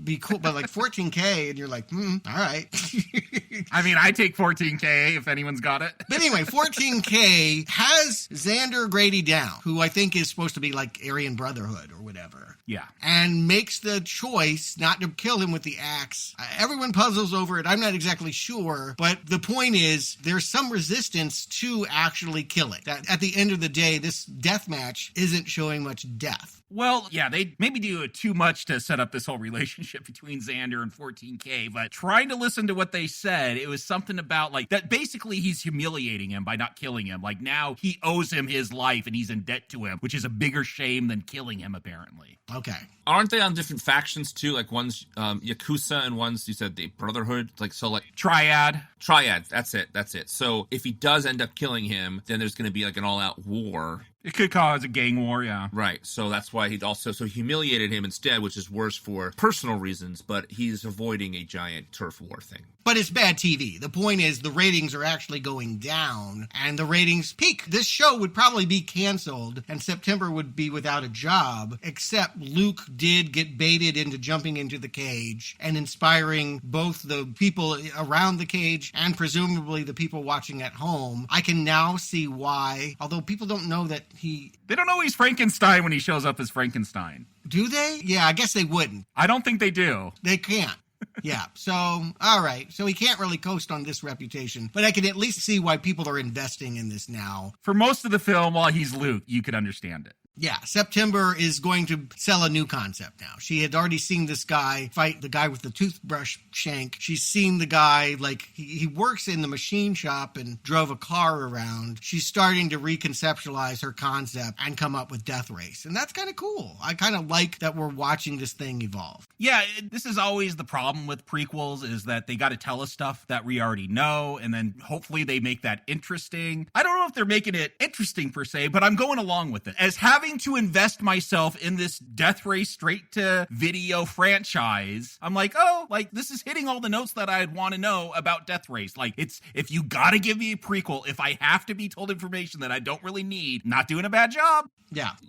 be cool. But like 14K, and you're like, all right. I mean, I take 14K if anyone's got it. But anyway, 14K has Xander Grady down, who I think is supposed to be like Aryan Brotherhood or whatever. Yeah. And makes the choice not to kill him with the axe. Everyone puzzles over it. I'm not exactly sure. But the point is, there's some resistance to actually killing. That at the end of the day, this death match isn't showing much death. Well, yeah, they maybe do too much to set up this whole relationship between Xander and 14K, but trying to listen to what they said, it was something about like that basically he's humiliating him by not killing him. Like now he owes him his life and he's in debt to him, which is a bigger shame than killing him, apparently. Okay. Aren't they on different factions too? Like one's Yakuza and one's, you said, the Brotherhood? Triad. That's it. So if he does end up killing him, then there's going to be like an all-out war. It could cause a gang war, yeah. Right. So that's why he humiliated him instead, which is worse for personal reasons, but he's avoiding a giant turf war thing. But it's bad TV. The point is the ratings are actually going down and the ratings peak. This show would probably be canceled and September would be without a job, except Luke did get baited into jumping into the cage and inspiring both the people around the cage and presumably the people watching at home. I can now see why, although people don't know that They don't know he's Frankenstein when he shows up as Frankenstein. Do they? Yeah, I guess they wouldn't. I don't think they do. They can't. Yeah, so, all right. So he can't really coast on this reputation, but I can at least see why people are investing in this now. For most of the film, while he's Luke, you could understand it. Yeah, September is going to sell a new concept now. She had already seen this guy fight the guy with the toothbrush shank. She's seen the guy, like, he works in the machine shop and drove a car around. She's starting to reconceptualize her concept and come up with Death Race. And that's kind of cool. I kind of like that we're watching this thing evolve. Yeah, this is always the problem with prequels is that they got to tell us stuff that we already know, and then hopefully they make that interesting. I don't know if they're making it interesting per se, but I'm going along with it. As having to invest myself in this Death Race straight to video franchise, I'm like, oh, like this is hitting all the notes that I'd want to know about Death Race. Like it's, if you gotta give me a prequel, if I have to be told information that I don't really need, not doing a bad job.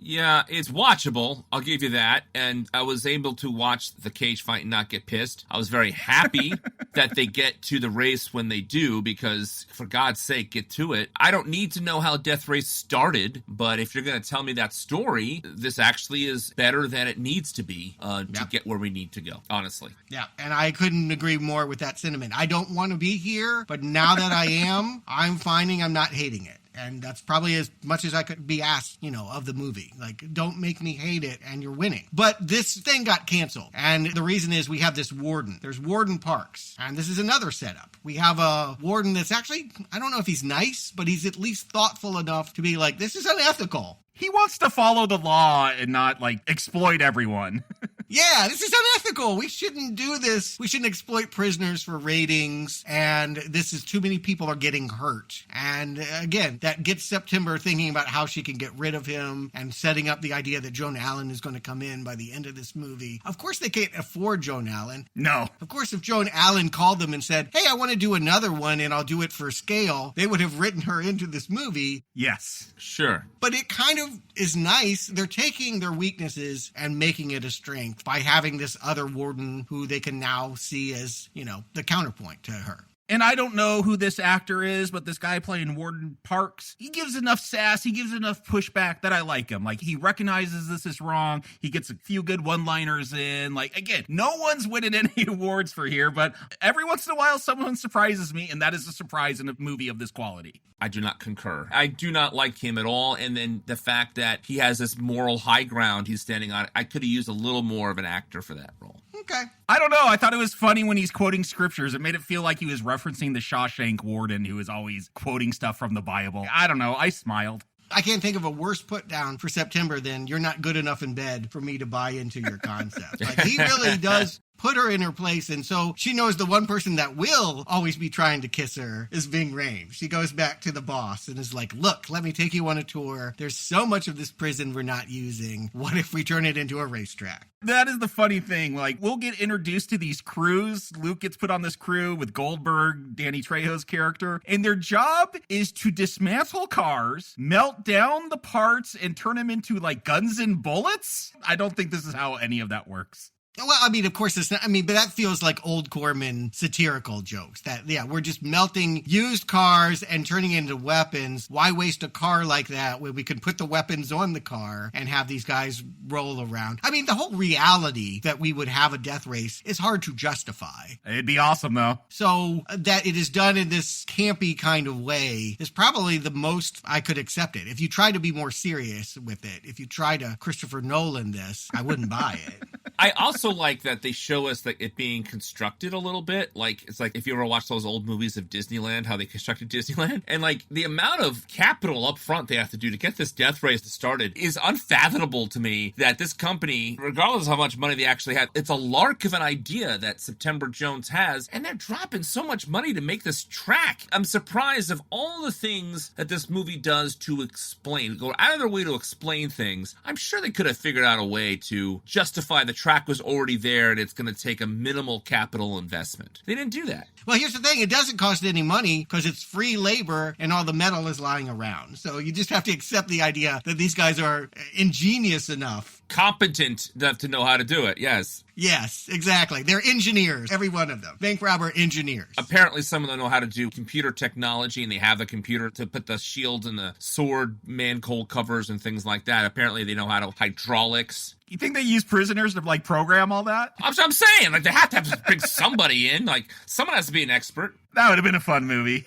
Yeah, it's watchable. I'll give you that. And I was able to watch the cage fight and not get pissed. I was very happy that they get to the race when they do, because for God's sake, get to it. I don't need to know how Death Race started, but if you're going to tell me that story, this actually is better than it needs to be to get where we need to go, honestly. Yeah, and I couldn't agree more with that sentiment. I don't want to be here, but now that I am, I'm finding I'm not hating it. And that's probably as much as I could be asked, of the movie. Like, don't make me hate it, and you're winning. But this thing got canceled. And the reason is we have this warden. There's Warden Parks. And this is another setup. We have a warden that's actually, I don't know if he's nice, but he's at least thoughtful enough to be like, this is unethical. He wants to follow the law and not, exploit everyone. Yeah, this is unethical. We shouldn't do this. We shouldn't exploit prisoners for ratings. And this is too many people are getting hurt. And again, that gets September thinking about how she can get rid of him and setting up the idea that Joan Allen is going to come in by the end of this movie. Of course, they can't afford Joan Allen. No. Of course, if Joan Allen called them and said, hey, I want to do another one and I'll do it for scale, they would have written her into this movie. Yes. Sure. But it kind of is nice. They're taking their weaknesses and making it a strength by having this other warden who they can now see as, the counterpoint to her. And I don't know who this actor is, but this guy playing Warden Parks, he gives enough sass, he gives enough pushback that I like him. Like, he recognizes this is wrong. He gets a few good one-liners in. Like, again, no one's winning any awards for here, but every once in a while, someone surprises me, and that is a surprise in a movie of this quality. I do not concur. I do not like him at all. And then the fact that he has this moral high ground he's standing on, I could have used a little more of an actor for that role. Okay. I don't know. I thought it was funny when he's quoting scriptures. It made it feel like he was referencing the Shawshank warden who is always quoting stuff from the Bible. I don't know. I smiled. I can't think of a worse put down for September than you're not good enough in bed for me to buy into your concept. Like, he really does put her in her place. And so she knows the one person that will always be trying to kiss her is Ving Rhames. She goes back to the boss and is like, look, let me take you on a tour. There's so much of this prison we're not using. What if we turn it into a racetrack? That is the funny thing. Like, we'll get introduced to these crews. Luke gets put on this crew with Goldberg, Danny Trejo's character, and their job is to dismantle cars, melt down the parts, and turn them into, guns and bullets. I don't think this is how any of that works. Well, I mean, of course, it's not, I mean, but that feels like old Corman satirical jokes that, yeah, we're just melting used cars and turning it into weapons. Why waste a car like that when we could put the weapons on the car and have these guys roll around? I mean, the whole reality that we would have a death race is hard to justify. It'd be awesome, though. So that it is done in this campy kind of way is probably the most I could accept it. If you try to be more serious with it, if you try to Christopher Nolan this, I wouldn't buy it. I also like that they show us that it being constructed a little bit. Like, it's like if you ever watch those old movies of Disneyland, how they constructed Disneyland. And like the amount of capital up front they have to do to get this death race started is unfathomable to me, that this company, regardless of how much money they actually have, it's a lark of an idea that September Jones has, and they're dropping so much money to make this track. I'm surprised of all the things that this movie does to explain, go out of their way to explain things. I'm sure they could have figured out a way to justify the track was already there and it's going to take a minimal capital investment. They didn't do that. Well, here's the thing. It doesn't cost any money because it's free labor and all the metal is lying around. So you just have to accept the idea that these guys are ingenious enough. Competent enough to know how to do it, yes. Yes, exactly. They're engineers, every one of them. Bank robber engineers. Apparently some of them know how to do computer technology, and they have a computer to put the shields and the sword manhole covers and things like that. Apparently they know how to hydraulics. You think they use prisoners to, like, program all that? I'm saying, like, they have to bring somebody in. Like, someone has to be an expert. That would have been a fun movie.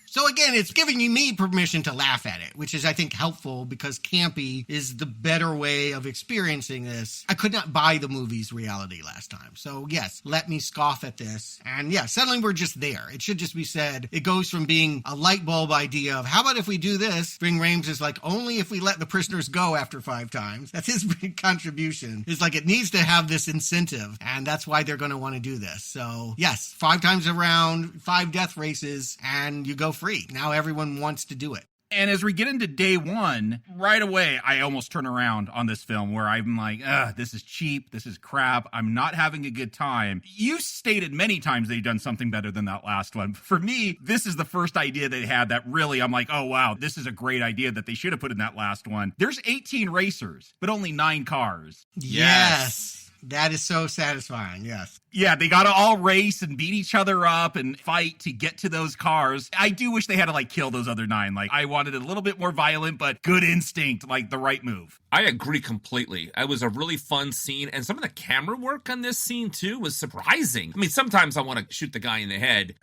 So again, it's giving me permission to laugh at it, which is, I think, helpful because campy is the better way of experiencing this. I could not buy the movie's reality last time. So yes, let me scoff at this. And yeah, suddenly we're just there. It should just be said. It goes from being a light bulb idea of how about if we do this? Ving Rhames is like, only if we let the prisoners go after 5 times. That's his big contribution. It's like it needs to have this incentive. And that's why they're going to want to do this. So yes, 5 times around, 5 death races, and you go free. Now everyone wants to do it. And as we get into day one, right away, I almost turn around on this film where I'm like, this is cheap. This is crap. I'm not having a good time. You stated many times they've done something better than that last one. For me, this is the first idea they had that really, I'm like, oh, wow, this is a great idea that they should have put in that last one. There's 18 racers, but only 9 cars. Yes. That is so satisfying, yes. Yeah, they gotta all race and beat each other up and fight to get to those cars. I do wish they had to, like, kill those other 9. Like, I wanted it a little bit more violent, but good instinct, like the right move. I agree completely. It was a really fun scene, and some of the camera work on this scene, too, was surprising. I mean, sometimes I want to shoot the guy in the head.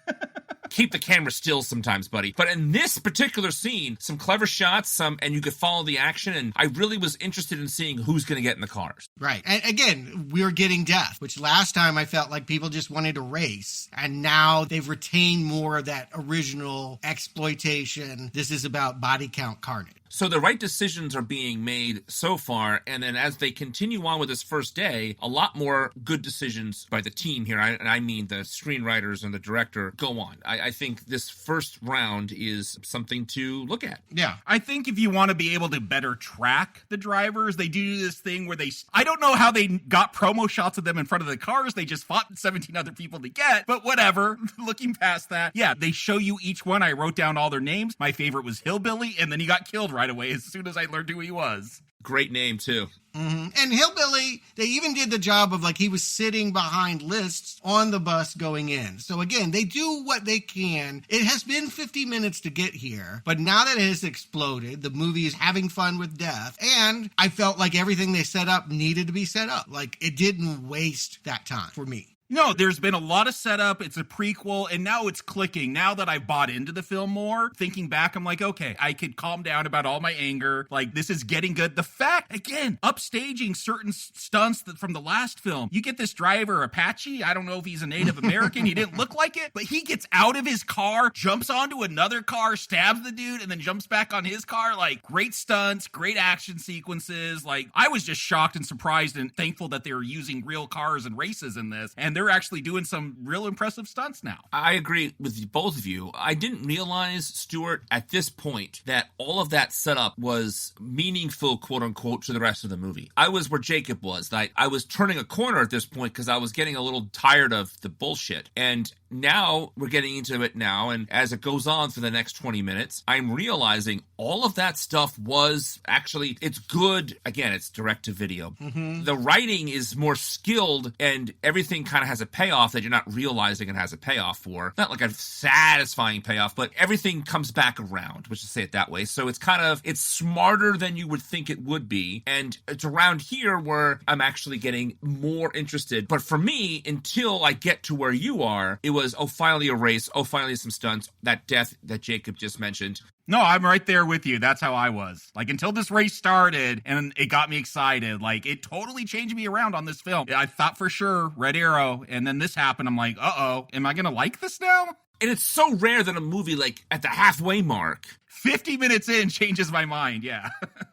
Keep the camera still sometimes, buddy. But in this particular scene, some clever shots, and you could follow the action, and I really was interested in seeing who's going to get in the cars. Right. And again, we're getting death, which last time I felt like people just wanted to race, and now they've retained more of that original exploitation. This is about body count carnage. So the right decisions are being made so far, and then as they continue on with this first day, a lot more good decisions by the team here, and I mean the screenwriters and the director, go on. I think this first round is something to look at. Yeah. I think if you want to be able to better track the drivers, they do this thing where I don't know how they got promo shots of them in front of the cars. They just fought 17 other people to get, but whatever. Looking past that. Yeah, they show you each one. I wrote down all their names. My favorite was Hillbilly, and then he got killed right away as soon as I learned who he was. Great name, too. Mm-hmm. And Hillbilly, they even did the job of, like, he was sitting behind lists on the bus going in. So again, they do what they can. It has been 50 minutes to get here, but now that it has exploded, the movie is having fun with death. And I felt like everything they set up needed to be set up. Like, it didn't waste that time for me. No, there's been a lot of setup. It's a prequel, and now it's clicking. Now that I've bought into the film more, thinking back, I'm like, okay, I could calm down about all my anger. Like, this is getting good. The fact, again, upstaging certain stunts from the last film. You get this driver, Apache. I don't know if he's a Native American. He didn't look like it, but he gets out of his car, jumps onto another car, stabs the dude, and then jumps back on his car. Like, great stunts, great action sequences. Like, I was just shocked and surprised and thankful that they were using real cars and races in this. And they're actually doing some real impressive stunts now. I agree with both of you. I didn't realize, Stuart, at this point, that all of that setup was meaningful, quote unquote, to the rest of the movie. I was where Jacob was. I was turning a corner at this point because I was getting a little tired of the bullshit. And now we're getting into it now, and as it goes on for the next 20 minutes, I'm realizing all of that stuff was actually, it's good. Again, it's direct to video. The writing is more skilled, and everything kind of has a payoff that you're not realizing it has a payoff for. Not like a satisfying payoff, but everything comes back around, let's just say it that way. So it's kind of, it's smarter than you would think it would be. And it's around here where I'm actually getting more interested. But for me, until I get to where you are, it was, oh, finally a race. Oh, finally some stunts. That death that Jacob just mentioned. No, I'm right there with you. That's how I was. Like, until this race started and it got me excited, like, it totally changed me around on this film. I thought for sure Red Arrow, and then this happened. I'm like, uh-oh, am I going to like this now? And it's so rare that a movie, like, at the halfway mark, 50 minutes in changes my mind, yeah.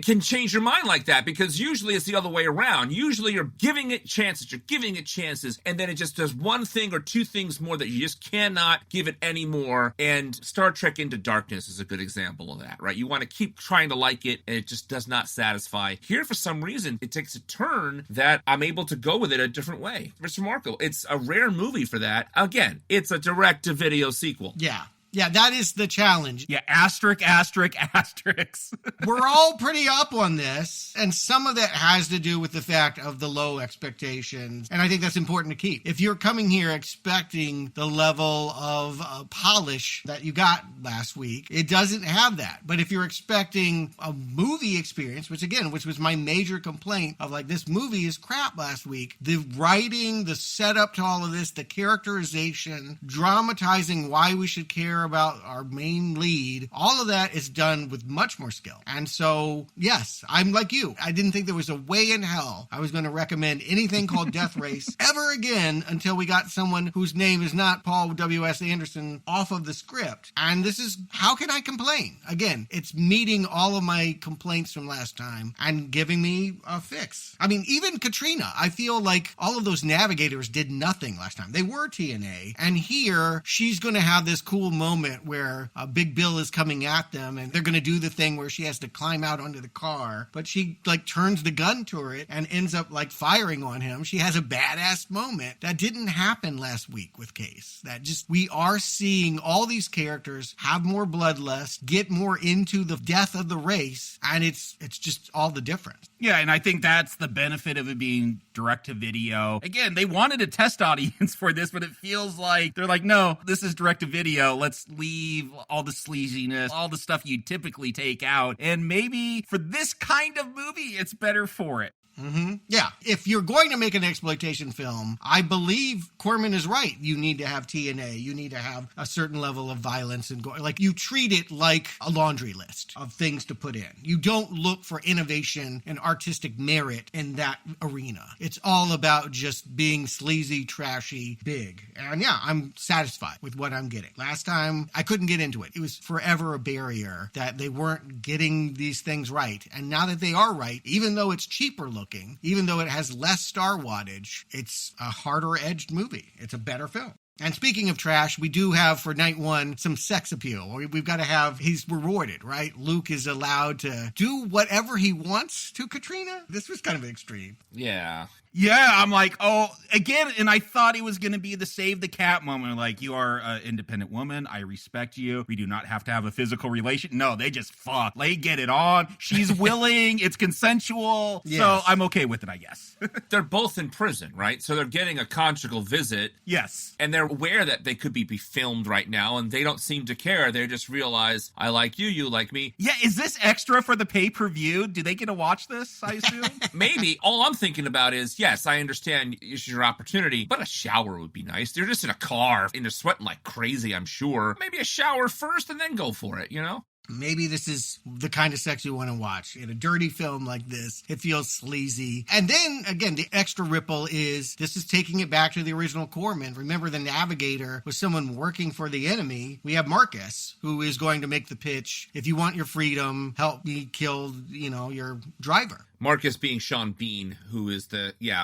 can change your mind like that, because usually it's the other way around. Usually you're giving it chances, and then it just does one thing or two things more that you just cannot give it any more. And Star Trek Into Darkness is a good example of that, right? You want to keep trying to like it, and it just does not satisfy. Here, for some reason, it takes a turn that I'm able to go with it a different way. It's remarkable. It's a rare movie for that. Again, it's a direct-to-video sequel. Yeah, that is the challenge. Yeah, asterisk. We're all pretty up on this, and some of that has to do with the fact of the low expectations, and I think that's important to keep. If you're coming here expecting the level of polish that you got last week, it doesn't have that. But if you're expecting a movie experience, which was my major complaint of, like, this movie is crap last week, the writing, the setup to all of this, the characterization, dramatizing why we should care about our main lead, all of that is done with much more skill. And so, yes, I'm like you. I didn't think there was a way in hell I was going to recommend anything called Death Race ever again until we got someone whose name is not Paul W.S. Anderson off of the script. And this is, how can I complain? Again, it's meeting all of my complaints from last time and giving me a fix. I mean, even Katrina, I feel like all of those navigators did nothing last time. They were TNA. And here, she's going to have this cool moment where Big Bill is coming at them, and they're going to do the thing where she has to climb out onto the car, but she, like, turns the gun turret and ends up, like, firing on him. She has a badass moment that didn't happen last week with Case. That just, we are seeing all these characters have more bloodlust, get more into the death of the race, and it's just all the difference. Yeah, and I think that's the benefit of it being direct to video. Again, they wanted a test audience for this, but it feels like they're like, no, this is direct to video. Let's leave all the sleaziness, all the stuff you typically take out. And maybe for this kind of movie, it's better for it. Yeah, if you're going to make an exploitation film, I believe Corman is right. You need to have TNA. You need to have a certain level of violence and like, you treat it like a laundry list of things to put in. You don't look for innovation and artistic merit in that arena. It's all about just being sleazy, trashy, big. And yeah, I'm satisfied with what I'm getting. Last time, I couldn't get into it. It was forever a barrier that they weren't getting these things right. And now that they are right, even though it's cheaper looking, even though it has less star wattage, it's a harder edged movie. It's a better film. And speaking of trash, we do have for night one some sex appeal. We've got to have, he's rewarded, right? Luke is allowed to do whatever he wants to Katrina. This was kind of extreme. Yeah. Yeah, I'm like, oh, again, and I thought it was going to be the save the cat moment. Like, you are an independent woman. I respect you. We do not have to have a physical relation. No, they just fuck. They get it on. She's willing. It's consensual. Yes. So I'm okay with it, I guess. They're both in prison, right? So they're getting a conjugal visit. Yes. And they're aware that they could be filmed right now, and they don't seem to care. They just realize, I like you, you like me. Yeah, is this extra for the pay-per-view? Do they get to watch this, I assume? Maybe. All I'm thinking about is, yes, I understand it's your opportunity, but a shower would be nice. They're just in a car and they're sweating like crazy, I'm sure. Maybe a shower first and then go for it, you know? Maybe this is the kind of sex you want to watch. In a dirty film like this, it feels sleazy. And then, again, the extra ripple is this is taking it back to the original Corman. Remember, the Navigator was someone working for the enemy. We have Marcus, who is going to make the pitch. If you want your freedom, help me kill, your driver. Marcus being Sean Bean, who is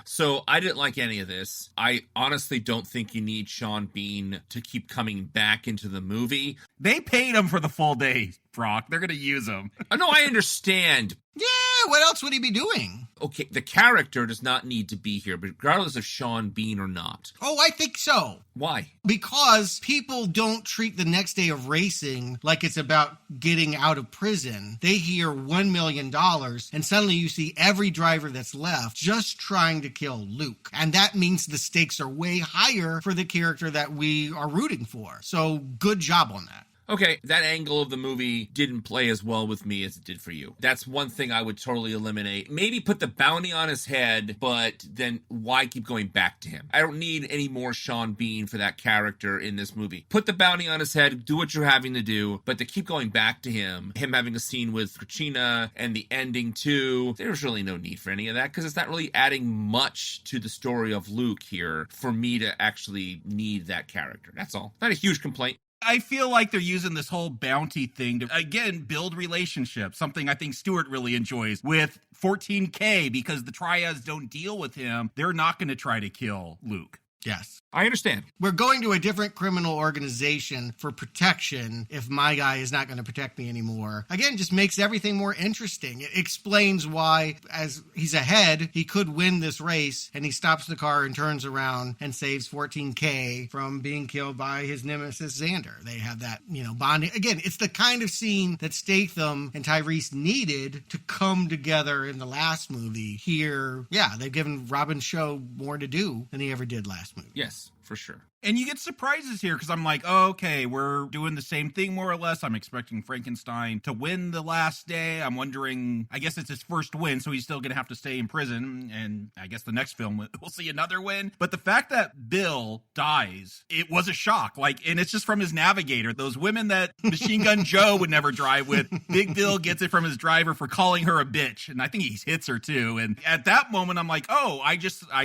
So I didn't like any of this. I honestly don't think you need Sean Bean to keep coming back into the movie. They paid him for the full day, Brock. They're going to use him. No, I understand. Yeah, what else would he be doing? Okay, the character does not need to be here, regardless of Sean Bean or not. Oh, I think so. Why? Because people don't treat the next day of racing like it's about getting out of prison. They hear $1 million, and suddenly you see every driver that's left just trying to kill Luke. And that means the stakes are way higher for the character that we are rooting for. So good job on that. Okay, that angle of the movie didn't play as well with me as it did for you. That's one thing I would totally eliminate. Maybe put the bounty on his head, but then why keep going back to him? I don't need any more Sean Bean for that character in this movie. Put the bounty on his head, do what you're having to do, but to keep going back to him having a scene with Kachina and the ending too, there's really no need for any of that because it's not really adding much to the story of Luke here for me to actually need that character. That's all. Not a huge complaint. I feel like they're using this whole bounty thing to, again, build relationships, something I think Stuart really enjoys with 14K, because the triads don't deal with him. They're not going to try to kill Luke. Yes. I understand. We're going to a different criminal organization for protection if my guy is not going to protect me anymore. Again, just makes everything more interesting. It explains why, as he's ahead, he could win this race, and he stops the car and turns around and saves 14K from being killed by his nemesis, Xander. They have that, bonding. Again, it's the kind of scene that Statham and Tyrese needed to come together in the last movie. Here, yeah, they've given Robin Show more to do than he ever did last movie. Yes, for sure. And you get surprises here because I'm like, oh, okay, we're doing the same thing more or less. I'm expecting Frankenstein to win the last day. I'm wondering, I guess it's his first win, so he's still going to have to stay in prison. And I guess the next film, we'll see another win. But the fact that Bill dies, it was a shock. And it's just from his navigator. Those women that Machine Gun Joe would never drive with, Big Bill gets it from his driver for calling her a bitch. And I think he hits her too. And at that moment, I'm like, oh, I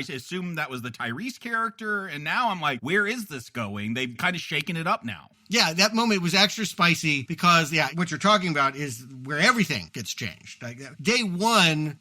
assumed that was the Tyrese character. And now I'm like, where is this going? They've kind of shaken it up now. Yeah, that moment was extra spicy because, what you're talking about is where everything gets changed. Like day one,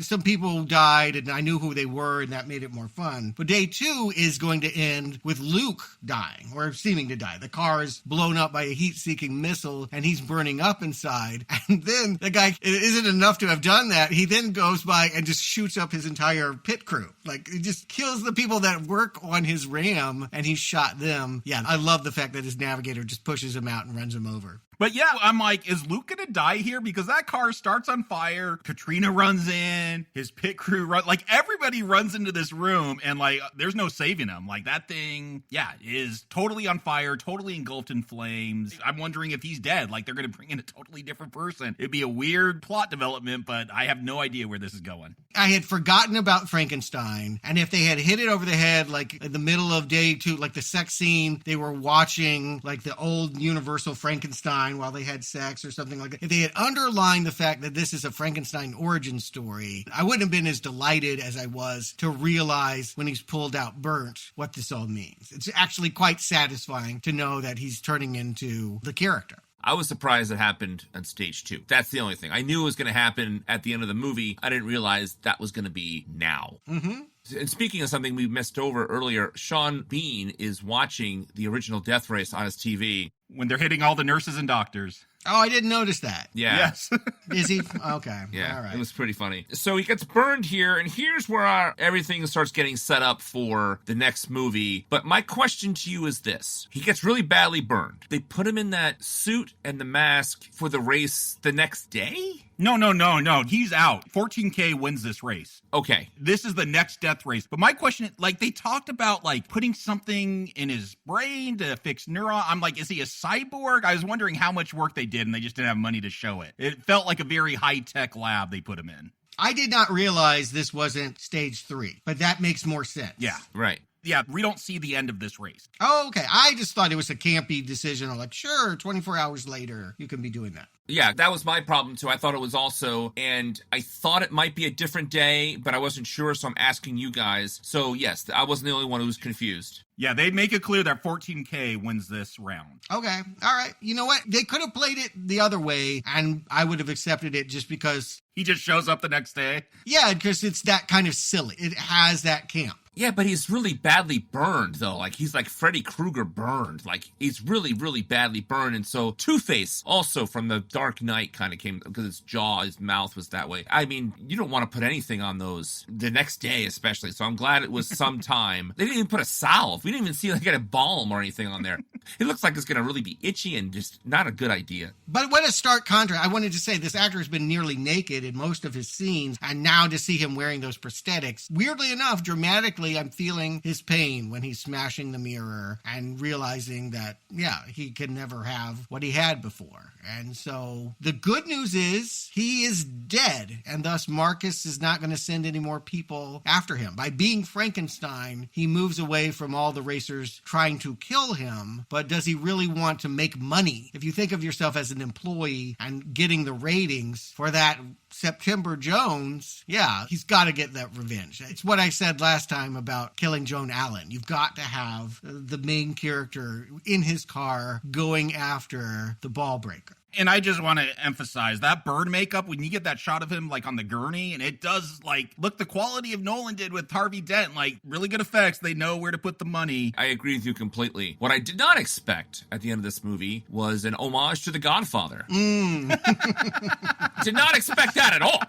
some people died and I knew who they were and that made it more fun. But day two is going to end with Luke dying or seeming to die. The car is blown up by a heat-seeking missile and he's burning up inside. And then the guy, it isn't enough to have done that. He then goes by and just shoots up his entire pit crew. He just kills the people that work on his Ram and he shot them. Yeah, I love the fact that his navigator just pushes him out and runs him over. But yeah, I'm like, is Luke going to die here? Because that car starts on fire. Katrina runs in. His pit crew run. Everybody runs into this room and there's no saving him. That thing, is totally on fire, totally engulfed in flames. I'm wondering if he's dead. They're going to bring in a totally different person. It'd be a weird plot development, but I have no idea where this is going. I had forgotten about Frankenstein. And if they had hit it over the head, in the middle of day two, the sex scene, they were watching the old Universal Frankenstein while they had sex or something like that. If they had underlined the fact that this is a Frankenstein origin story, I wouldn't have been as delighted as I was to realize when he's pulled out burnt what this all means. It's actually quite satisfying to know that he's turning into the character. I was surprised it happened on stage 2. That's the only thing. I knew it was going to happen at the end of the movie. I didn't realize that was going to be now. Mm-hmm. And speaking of something we missed over earlier, Sean Bean is watching the original Death Race on his TV. When they're hitting all the nurses and doctors. Oh, I didn't notice that. Yeah. Yes. Is he? Okay. Yeah, all right. It was pretty funny. So he gets burned here, and here's where everything starts getting set up for the next movie. But my question to you is this. He gets really badly burned. They put him in that suit and the mask for the race the next day? No. He's out. 14K wins this race. Okay. This is the next death race. But my question, they talked about, putting something in his brain to fix neuron. I'm like, is he a cyborg? I was wondering how much work they did, and they just didn't have money to show it. It felt like a very high-tech lab they put him in. I did not realize this wasn't stage 3, but that makes more sense. Yeah. Right. Yeah, we don't see the end of this race. Oh, okay. I just thought it was a campy decision. I'm like, sure, 24 hours later, you can be doing that. Yeah, that was my problem too. I thought it was also, and I thought it might be a different day, but I wasn't sure, so I'm asking you guys. So yes, I wasn't the only one who was confused. Yeah, they make it clear that 14K wins this round. Okay, all right. You know what? They could have played it the other way, and I would have accepted it just because... He just shows up the next day? Yeah, because it's that kind of silly. It has that camp. Yeah, but he's really badly burned, though. Like, he's like Freddy Krueger burned. Like, he's really, really badly burned. And so Two-Face also from The Dark Knight kind of came, because his jaw, his mouth was that way. I mean, you don't want to put anything on those the next day, especially. So I'm glad it was some time. They didn't even put a salve. We didn't even see like a balm or anything on there. It looks like it's going to really be itchy and just not a good idea. But what a stark contrast. I wanted to say this actor has been nearly naked in most of his scenes, and now to see him wearing those prosthetics, weirdly enough, dramatically, I'm feeling his pain when he's smashing the mirror and realizing that, yeah, he can never have what he had before. And so the good news is he is dead, and thus Marcus is not going to send any more people after him. By being Frankenstein, he moves away from all the racers trying to kill him, but does he really want to make money? If you think of yourself as an employee and getting the ratings for that September Jones, yeah, he's got to get that revenge. It's what I said last time about killing Joan Allen. You've got to have the main character in his car going after the ball breaker. And I just want to emphasize that bird makeup, when you get that shot of him like on the gurney, and it does like look the quality of Nolan did with Harvey Dent, like really good effects. They know where to put the money. I agree with you completely. What I did not expect at the end of this movie was an homage to The Godfather. Did not expect that at all.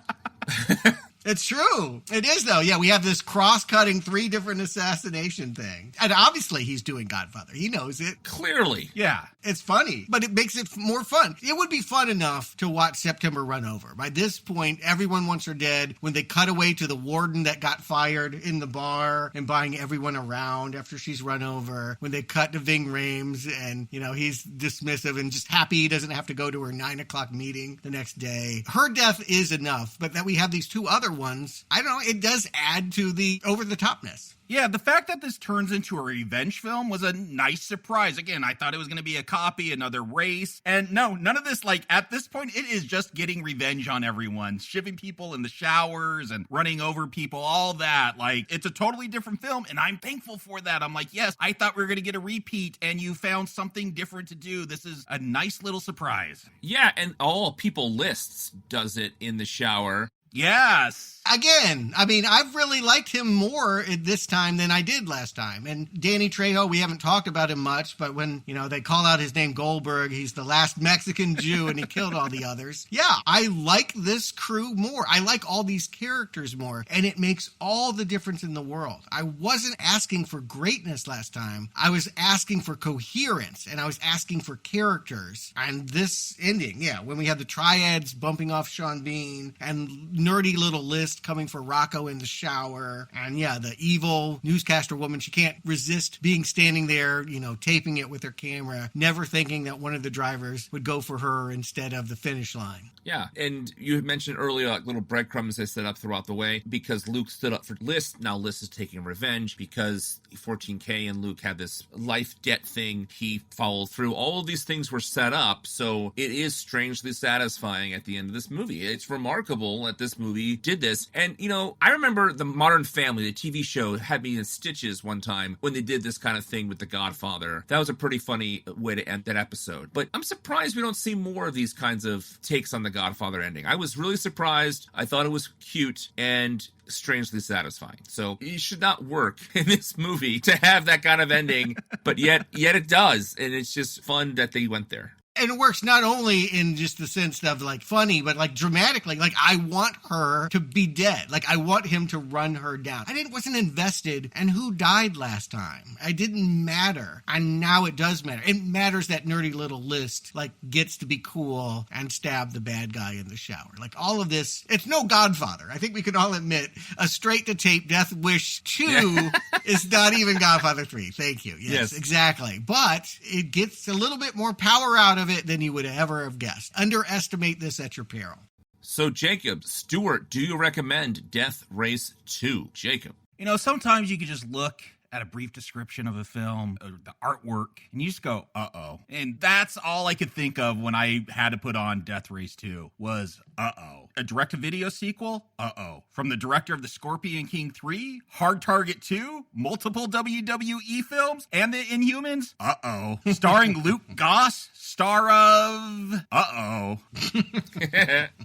It's true. It is, though. Yeah, we have this cross-cutting 3 different assassination thing. And obviously he's doing Godfather. He knows it. Clearly. Yeah. It's funny, but it makes it more fun. It would be fun enough to watch September run over. By this point, everyone wants her dead. When they cut away to the warden that got fired in the bar and buying everyone around after she's run over. When they cut to Ving Rhames and, you know, he's dismissive and just happy he doesn't have to go to her 9 o'clock meeting the next day. Her death is enough, but that we have these 2 other ones, I don't know, it does add to the over-the-topness. Yeah, the fact that this turns into a revenge film was a nice surprise. Again, I thought it was going to be a copy, another race. And no, none of this, like, at this point, it is just getting revenge on everyone. Shivving people in the showers and running over people, all that. Like, it's a totally different film, and I'm thankful for that. I'm like, yes, I thought we were going to get a repeat, and you found something different to do. This is a nice little surprise. Yeah, and All People Lists does it in the shower. Yes. Again, I mean, I've really liked him more this time than I did last time. And Danny Trejo, we haven't talked about him much, but when, you know, they call out his name Goldberg, he's the last Mexican Jew and he killed all the others. Yeah, I like this crew more. I like all these characters more. And it makes all the difference in the world. I wasn't asking for greatness last time. I was asking for coherence and I was asking for characters. And this ending, yeah, when we had the triads bumping off Sean Bean and nerdy little List coming for Rocco in the shower, and yeah, the evil newscaster woman, she can't resist being standing there, you know, taping it with her camera, never thinking that one of the drivers would go for her instead of the finish line. Yeah, and you had mentioned earlier, like little breadcrumbs they set up throughout the way. Because Luke stood up for List, now List is taking revenge. Because 14K and Luke had this life debt thing, he followed through. All of these things were set up, so it is strangely satisfying at the end of this movie. It's remarkable that this movie did this. And, you know, I remember The Modern Family, the TV show, had me in stitches one time when they did this kind of thing with The Godfather. That was a pretty funny way to end that episode. But I'm surprised we don't see more of these kinds of takes on the Godfather ending. I was really surprised. I thought it was cute and strangely satisfying. So it should not work in this movie to have that kind of ending, but yet it does. And it's just fun that they went there. And it works not only in just the sense of like funny, but like dramatically. Like I want her to be dead. Like I want him to run her down. Wasn't invested in who died last time. It didn't matter. And now it does matter. It matters that nerdy little List like gets to be cool and stab the bad guy in the shower. Like all of this, it's no Godfather. I think we can all admit a straight to tape Death Wish 2 is not even Godfather 3. Thank you. Yes, exactly. But it gets a little bit more power out of it than you would ever have guessed. Underestimate this at your peril. So Jacob, Stuart, do you recommend Death Race 2? Jacob. You know, sometimes you can just look at a brief description of a film, or the artwork, and you just go, uh-oh. And that's all I could think of when I had to put on Death Race 2 was, uh-oh. A direct-to-video sequel? Uh-oh. From the director of The Scorpion King 3, Hard Target 2, multiple WWE films, and The Inhumans? Uh-oh. Starring Luke Goss, star of... Uh-oh.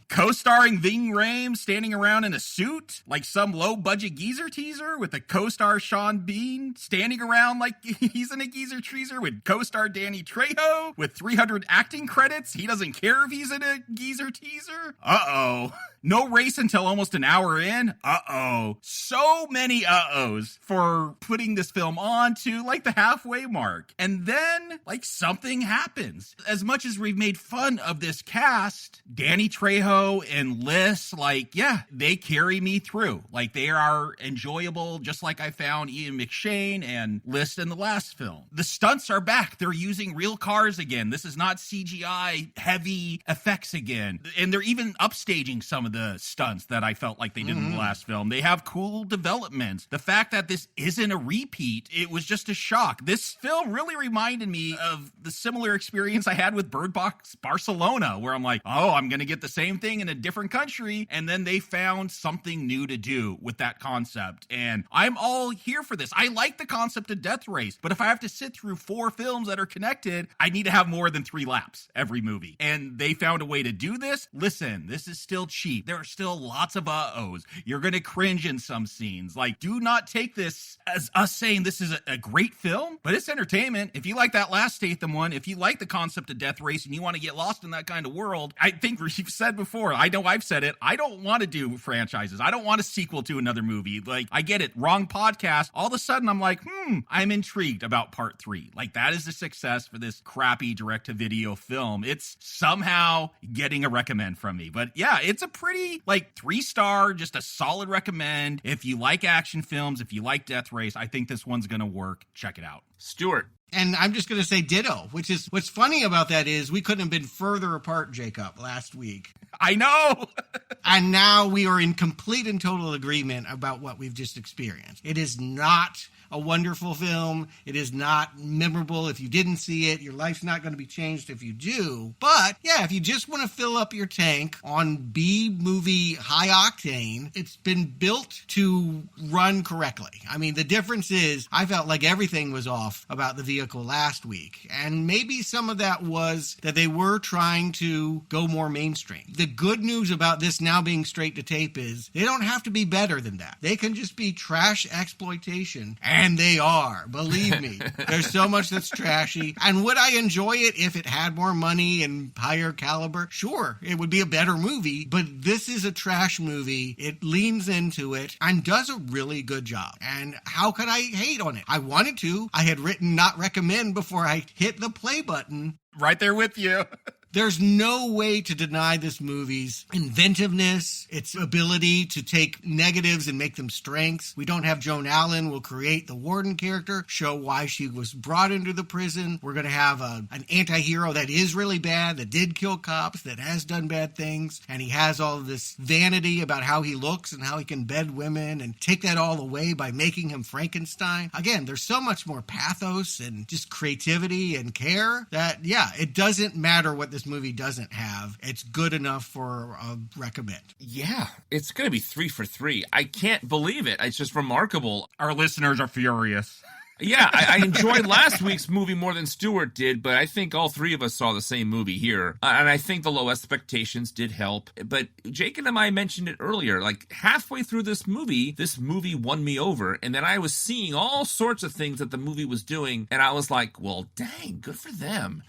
Co-starring Ving Rhames standing around in a suit like some low-budget geezer teaser with the co-star Sean Bean standing around like he's in a geezer teaser with co-star Danny Trejo with 300 acting credits. He doesn't care if he's in a geezer teaser. Uh-oh. No race until almost an hour in. Uh-oh. So many uh-ohs for putting this film on to like the halfway mark. And then like something happens. As much as we've made fun of this cast, Danny Trejo and Liz, like, yeah, they carry me through. Like they are enjoyable, just like I found Ian McShane and Liz in the last film. The stunts are back. They're using real cars again. This is not CGI heavy effects again. And they're even upstaging some of the stunts that I felt like they did in the last film. They have cool developments. The fact that this isn't a repeat, it was just a shock. This film really reminded me of the similar experience I had with Bird Box Barcelona, where I'm like, oh, I'm going to get the same thing in a different country. And then they found something new to do with that concept. And I'm all here for this. I like the concept of Death Race, but if I have to sit through 4 films that are connected, I need to have more than 3 laps every movie. And they found a way to do this. Listen, this is still cheap. There are still lots of uh-ohs. You're going to cringe in some scenes. Like, do not take this as us saying this is a great film, but it's entertainment. If you like that last Statham one, if you like the concept of Death Race and you want to get lost in that kind of world, I think you've said before, I know I've said it, I don't want to do franchises. I don't want a sequel to another movie. Like, I get it. Wrong podcast. All of a sudden, I'm like, I'm intrigued about part 3. Like, that is the success for this crappy direct-to-video film. It's somehow getting a recommend from me. But yeah, it's a pretty, like, 3-star, just a solid recommend. If you like action films, if you like Death Race, I think this one's going to work. Check it out. Stuart. And I'm just going to say ditto, which is what's funny about that is we couldn't have been further apart, Jacob, last week. I know. And now we are in complete and total agreement about what we've just experienced. It is not a wonderful film. It is not memorable if you didn't see it. Your life's not going to be changed if you do. But yeah, if you just want to fill up your tank on B-movie high octane, it's been built to run correctly. I mean, the difference is I felt like everything was off about the vehicle last week. And maybe some of that was that they were trying to go more mainstream. The good news about this now being straight to tape is they don't have to be better than that. They can just be trash exploitation. And they are, believe me. There's so much that's trashy. And would I enjoy it if it had more money and higher caliber? Sure, it would be a better movie, but this is a trash movie. It leans into it and does a really good job. And how could I hate on it? I wanted to. I had written not recommend before I hit the play button. Right there with you. There's no way to deny this movie's inventiveness, its ability to take negatives and make them strengths. We don't have Joan Allen. We'll create the warden character, show why she was brought into the prison. We're going to have an anti-hero that is really bad, that did kill cops, that has done bad things, and he has all of this vanity about how he looks and how he can bed women and take that all away by making him Frankenstein. Again, there's so much more pathos and just creativity and care that, yeah, it doesn't matter what this movie doesn't have. It's good enough for a recommend. Yeah, it's going to be 3 for 3. I can't believe it. It's just remarkable. Our listeners are furious. Yeah, I enjoyed last week's movie more than Stuart did, but I think all 3 of us saw the same movie here. And I think the low expectations did help. But Jake and I mentioned it earlier, like halfway through this movie won me over. And then I was seeing all sorts of things that the movie was doing. And I was like, well, dang, good for them.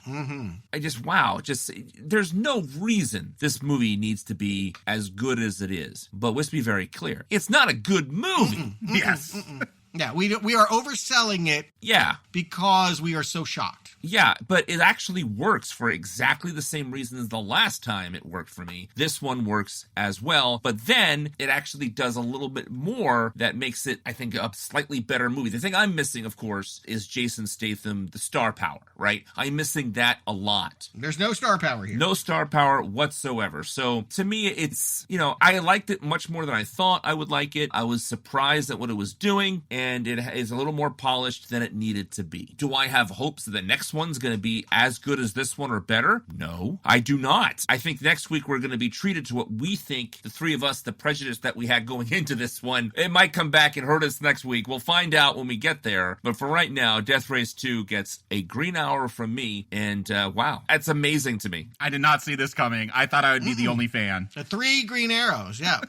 There's no reason this movie needs to be as good as it is. But let's be very clear. It's not a good movie. Yes. Yeah, we are overselling it. Yeah. Because we are so shocked. Yeah, but it actually works for exactly the same reasons the last time it worked for me. This one works as well, but then it actually does a little bit more that makes it, I think, a slightly better movie. The thing I'm missing, of course, is Jason Statham, the star power, right? I'm missing that a lot. There's no star power here. No star power whatsoever. So to me, it's, I liked it much more than I thought I would like it. I was surprised at what it was doing, and it is a little more polished than it needed to be. Do I have hopes that the next one's going to be as good as this one or better? No, I do not. I think next week we're going to be treated to what we think, the three of us, the prejudice that we had going into this one. It might come back and hurt us next week. We'll find out when we get there. But for right now, Death Race 2 gets a green hour from me, and wow, that's amazing to me. I did not see this coming. I thought I would be the only fan. The 3 green arrows. Yeah.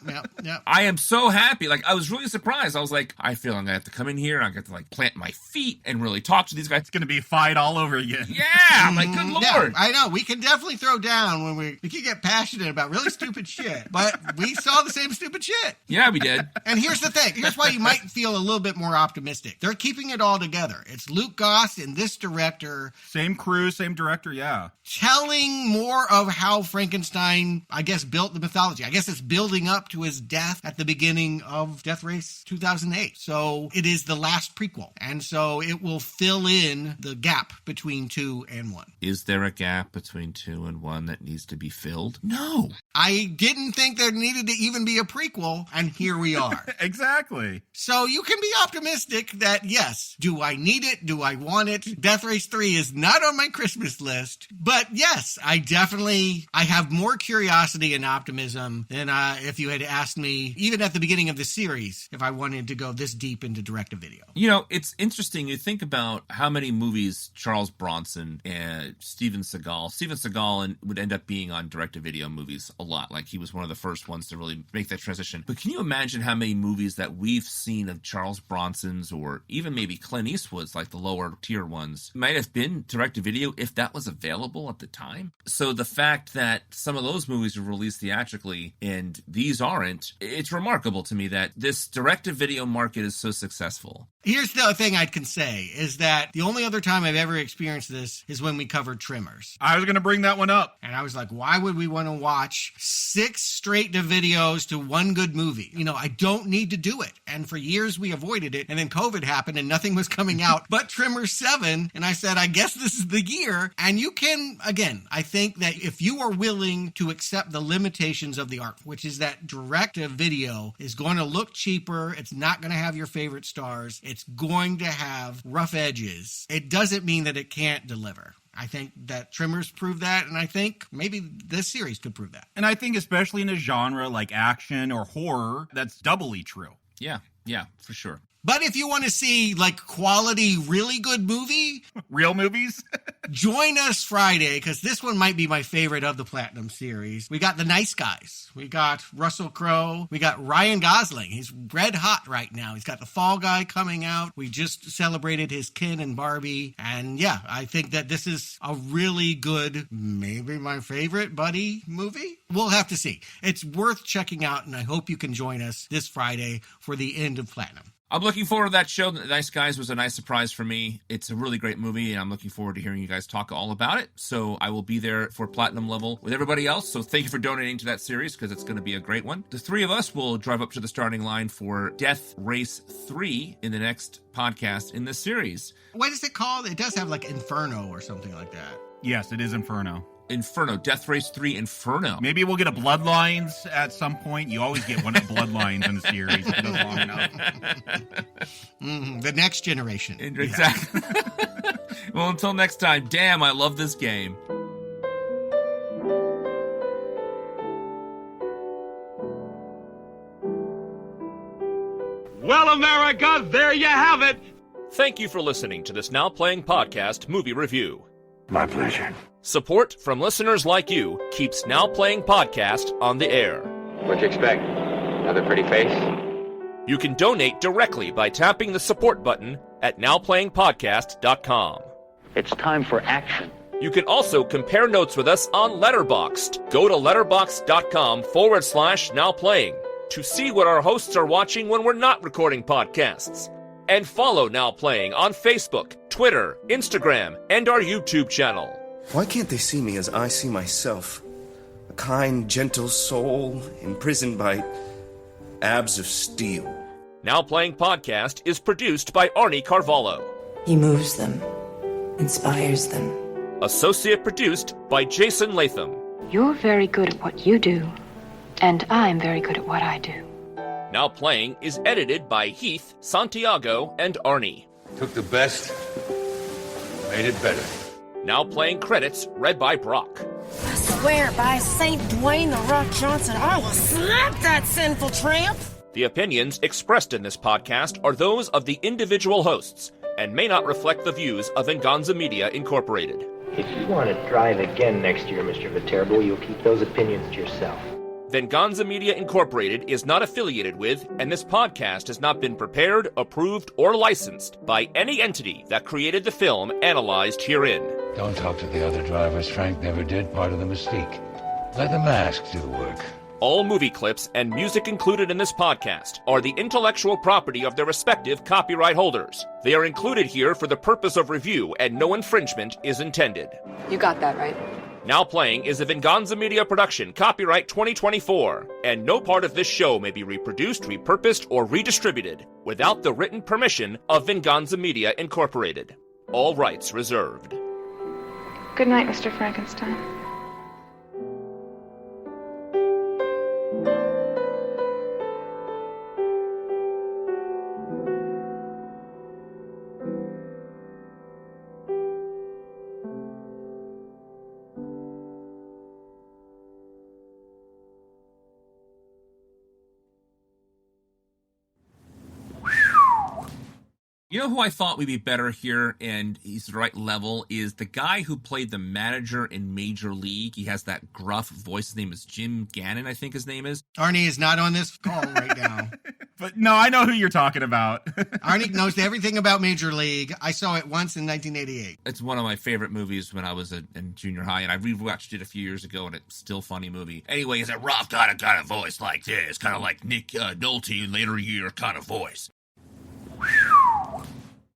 I am so happy. I was really surprised. I was like, I feel I'm going to have to come in here. I got to plant my feet and really talk to these guys. It's going to be a fight all over again. Yeah, I'm like, good Lord. Yeah, I know. We can definitely throw down when we can get passionate about really stupid shit, but we saw the same stupid shit. Yeah, we did. And here's the thing. Here's why you might feel a little bit more optimistic. They're keeping it all together. It's Luke Goss and this director. Same crew, same director, yeah. Telling more of how Frankenstein, I guess, built the mythology. I guess it's building up to his death at the beginning of Death Race 2008. So it is the last prequel. And so it will fill in the gap between 2 and 1. Is there a gap between 2 and 1 that needs to be filled? No. I didn't think there needed to even be a prequel, and here we are. Exactly. So you can be optimistic that, yes, do I need it? Do I want it? Death Race 3 is not on my Christmas list, but yes, I have more curiosity and optimism than if you had asked me, even at the beginning of the series, if I wanted to go this deep into direct-to-video. It's interesting. You think about how many movies Charles Bronson and Steven Seagal would end up being on direct-to-video movies a lot. He was one of the first ones to really make that transition. But can you imagine how many movies that we've seen of Charles Bronson's, or even maybe Clint Eastwood's, the lower tier ones, might have been direct-to-video if that was available at the time? So the fact that some of those movies were released theatrically and these aren't, it's remarkable to me that this direct-to-video market is so successful. Here's the thing I can say, is that the only other time I've ever experienced this is when we covered Tremors. I was going to bring that one up. And I was like, why would we want to watch 6 straight to videos to one good movie? I don't need to do it. And for years we avoided it. And then COVID happened and nothing was coming out but Tremors 7. And I said, I guess this is the year. And you can, again, I think that if you are willing to accept the limitations of the art, which is that direct to video is going to look cheaper. It's not going to have your favorite stars. It's going to have rough edges. It doesn't mean that it can't deliver. I think that Tremors proved that, and I think maybe this series could prove that. And I think especially in a genre like action or horror, that's doubly true. Yeah, for sure. But if you want to see quality, really good movie, real movies, join us Friday, because this one might be my favorite of the Platinum series. We got The Nice Guys. We got Russell Crowe. We got Ryan Gosling. He's red hot right now. He's got The Fall Guy coming out. We just celebrated his Ken and Barbie. And yeah, I think that this is a really good, maybe my favorite buddy movie. We'll have to see. It's worth checking out, and I hope you can join us this Friday for the end of Platinum. I'm looking forward to that show. The Nice Guys was a nice surprise for me. It's a really great movie, and I'm looking forward to hearing you guys talk all about it. So I will be there for Platinum level with everybody else. So thank you for donating to that series, because it's going to be a great one. The 3 of us will drive up to the starting line for Death Race 3 in the next podcast in this series. What is it called? It does have Inferno or something like that. Yes, it is Inferno. Death Race 3 Inferno. Maybe we'll get a Bloodlines at some point. You always get one of Bloodlines in the series if it goes long enough. The next generation. Exactly. Yeah. Well, until next time, damn, I love this game. Well, America, there you have it. Thank you for listening to this Now Playing Podcast movie review. My pleasure. Support from listeners like you keeps Now Playing Podcast on the air. What'd you expect? Another pretty face? You can donate directly by tapping the support button at nowplayingpodcast.com. It's time for action. You can also compare notes with us on Letterboxd. Go to letterboxd.com/nowplaying to see what our hosts are watching when we're not recording podcasts. And follow Now Playing on Facebook, Twitter, Instagram, and our YouTube channel. Why can't they see me as I see myself? A kind, gentle soul imprisoned by abs of steel. Now Playing Podcast is produced by Arnie Carvalho. He moves them, inspires them. Associate produced by Jason Latham. You're very good at what you do, and I'm very good at what I do. Now Playing is edited by Heath, Santiago, and Arnie. Took the best, made it better. Now Playing credits read by Brock. I swear by St. Dwayne the Rock Johnson, I will slap that sinful tramp! The opinions expressed in this podcast are those of the individual hosts and may not reflect the views of Venganza Media Incorporated. If you want to drive again next year, Mr. Viterbo, you'll keep those opinions to yourself. Venganza Media Incorporated is not affiliated with, and this podcast has not been prepared, approved, or licensed by any entity that created the film analyzed herein. Don't talk to the other drivers. Frank never did. Part of the mystique. Let the mask do the work. All movie clips and music included in this podcast are the intellectual property of their respective copyright holders. They are included here for the purpose of review, and no infringement is intended. You got that right. Now Playing is a Venganza Media production, copyright 2024, and no part of this show may be reproduced, repurposed, or redistributed without the written permission of Venganza Media Incorporated. All rights reserved. Good night, Mr. Frankenstein. You know who I thought would be better here, and he's the right level, is the guy who played the manager in Major League. He has that gruff voice. His name is Jim Gannon, I think his name is. Arnie is not on this call right now. But no, I know who you're talking about. Arnie knows everything about Major League. I saw it once in 1988. It's one of my favorite movies when I was in junior high, and I rewatched it a few years ago, and it's still a funny movie. Anyway, it's a rough kind of voice like this, kind of like Nick Nolte in later year kind of voice.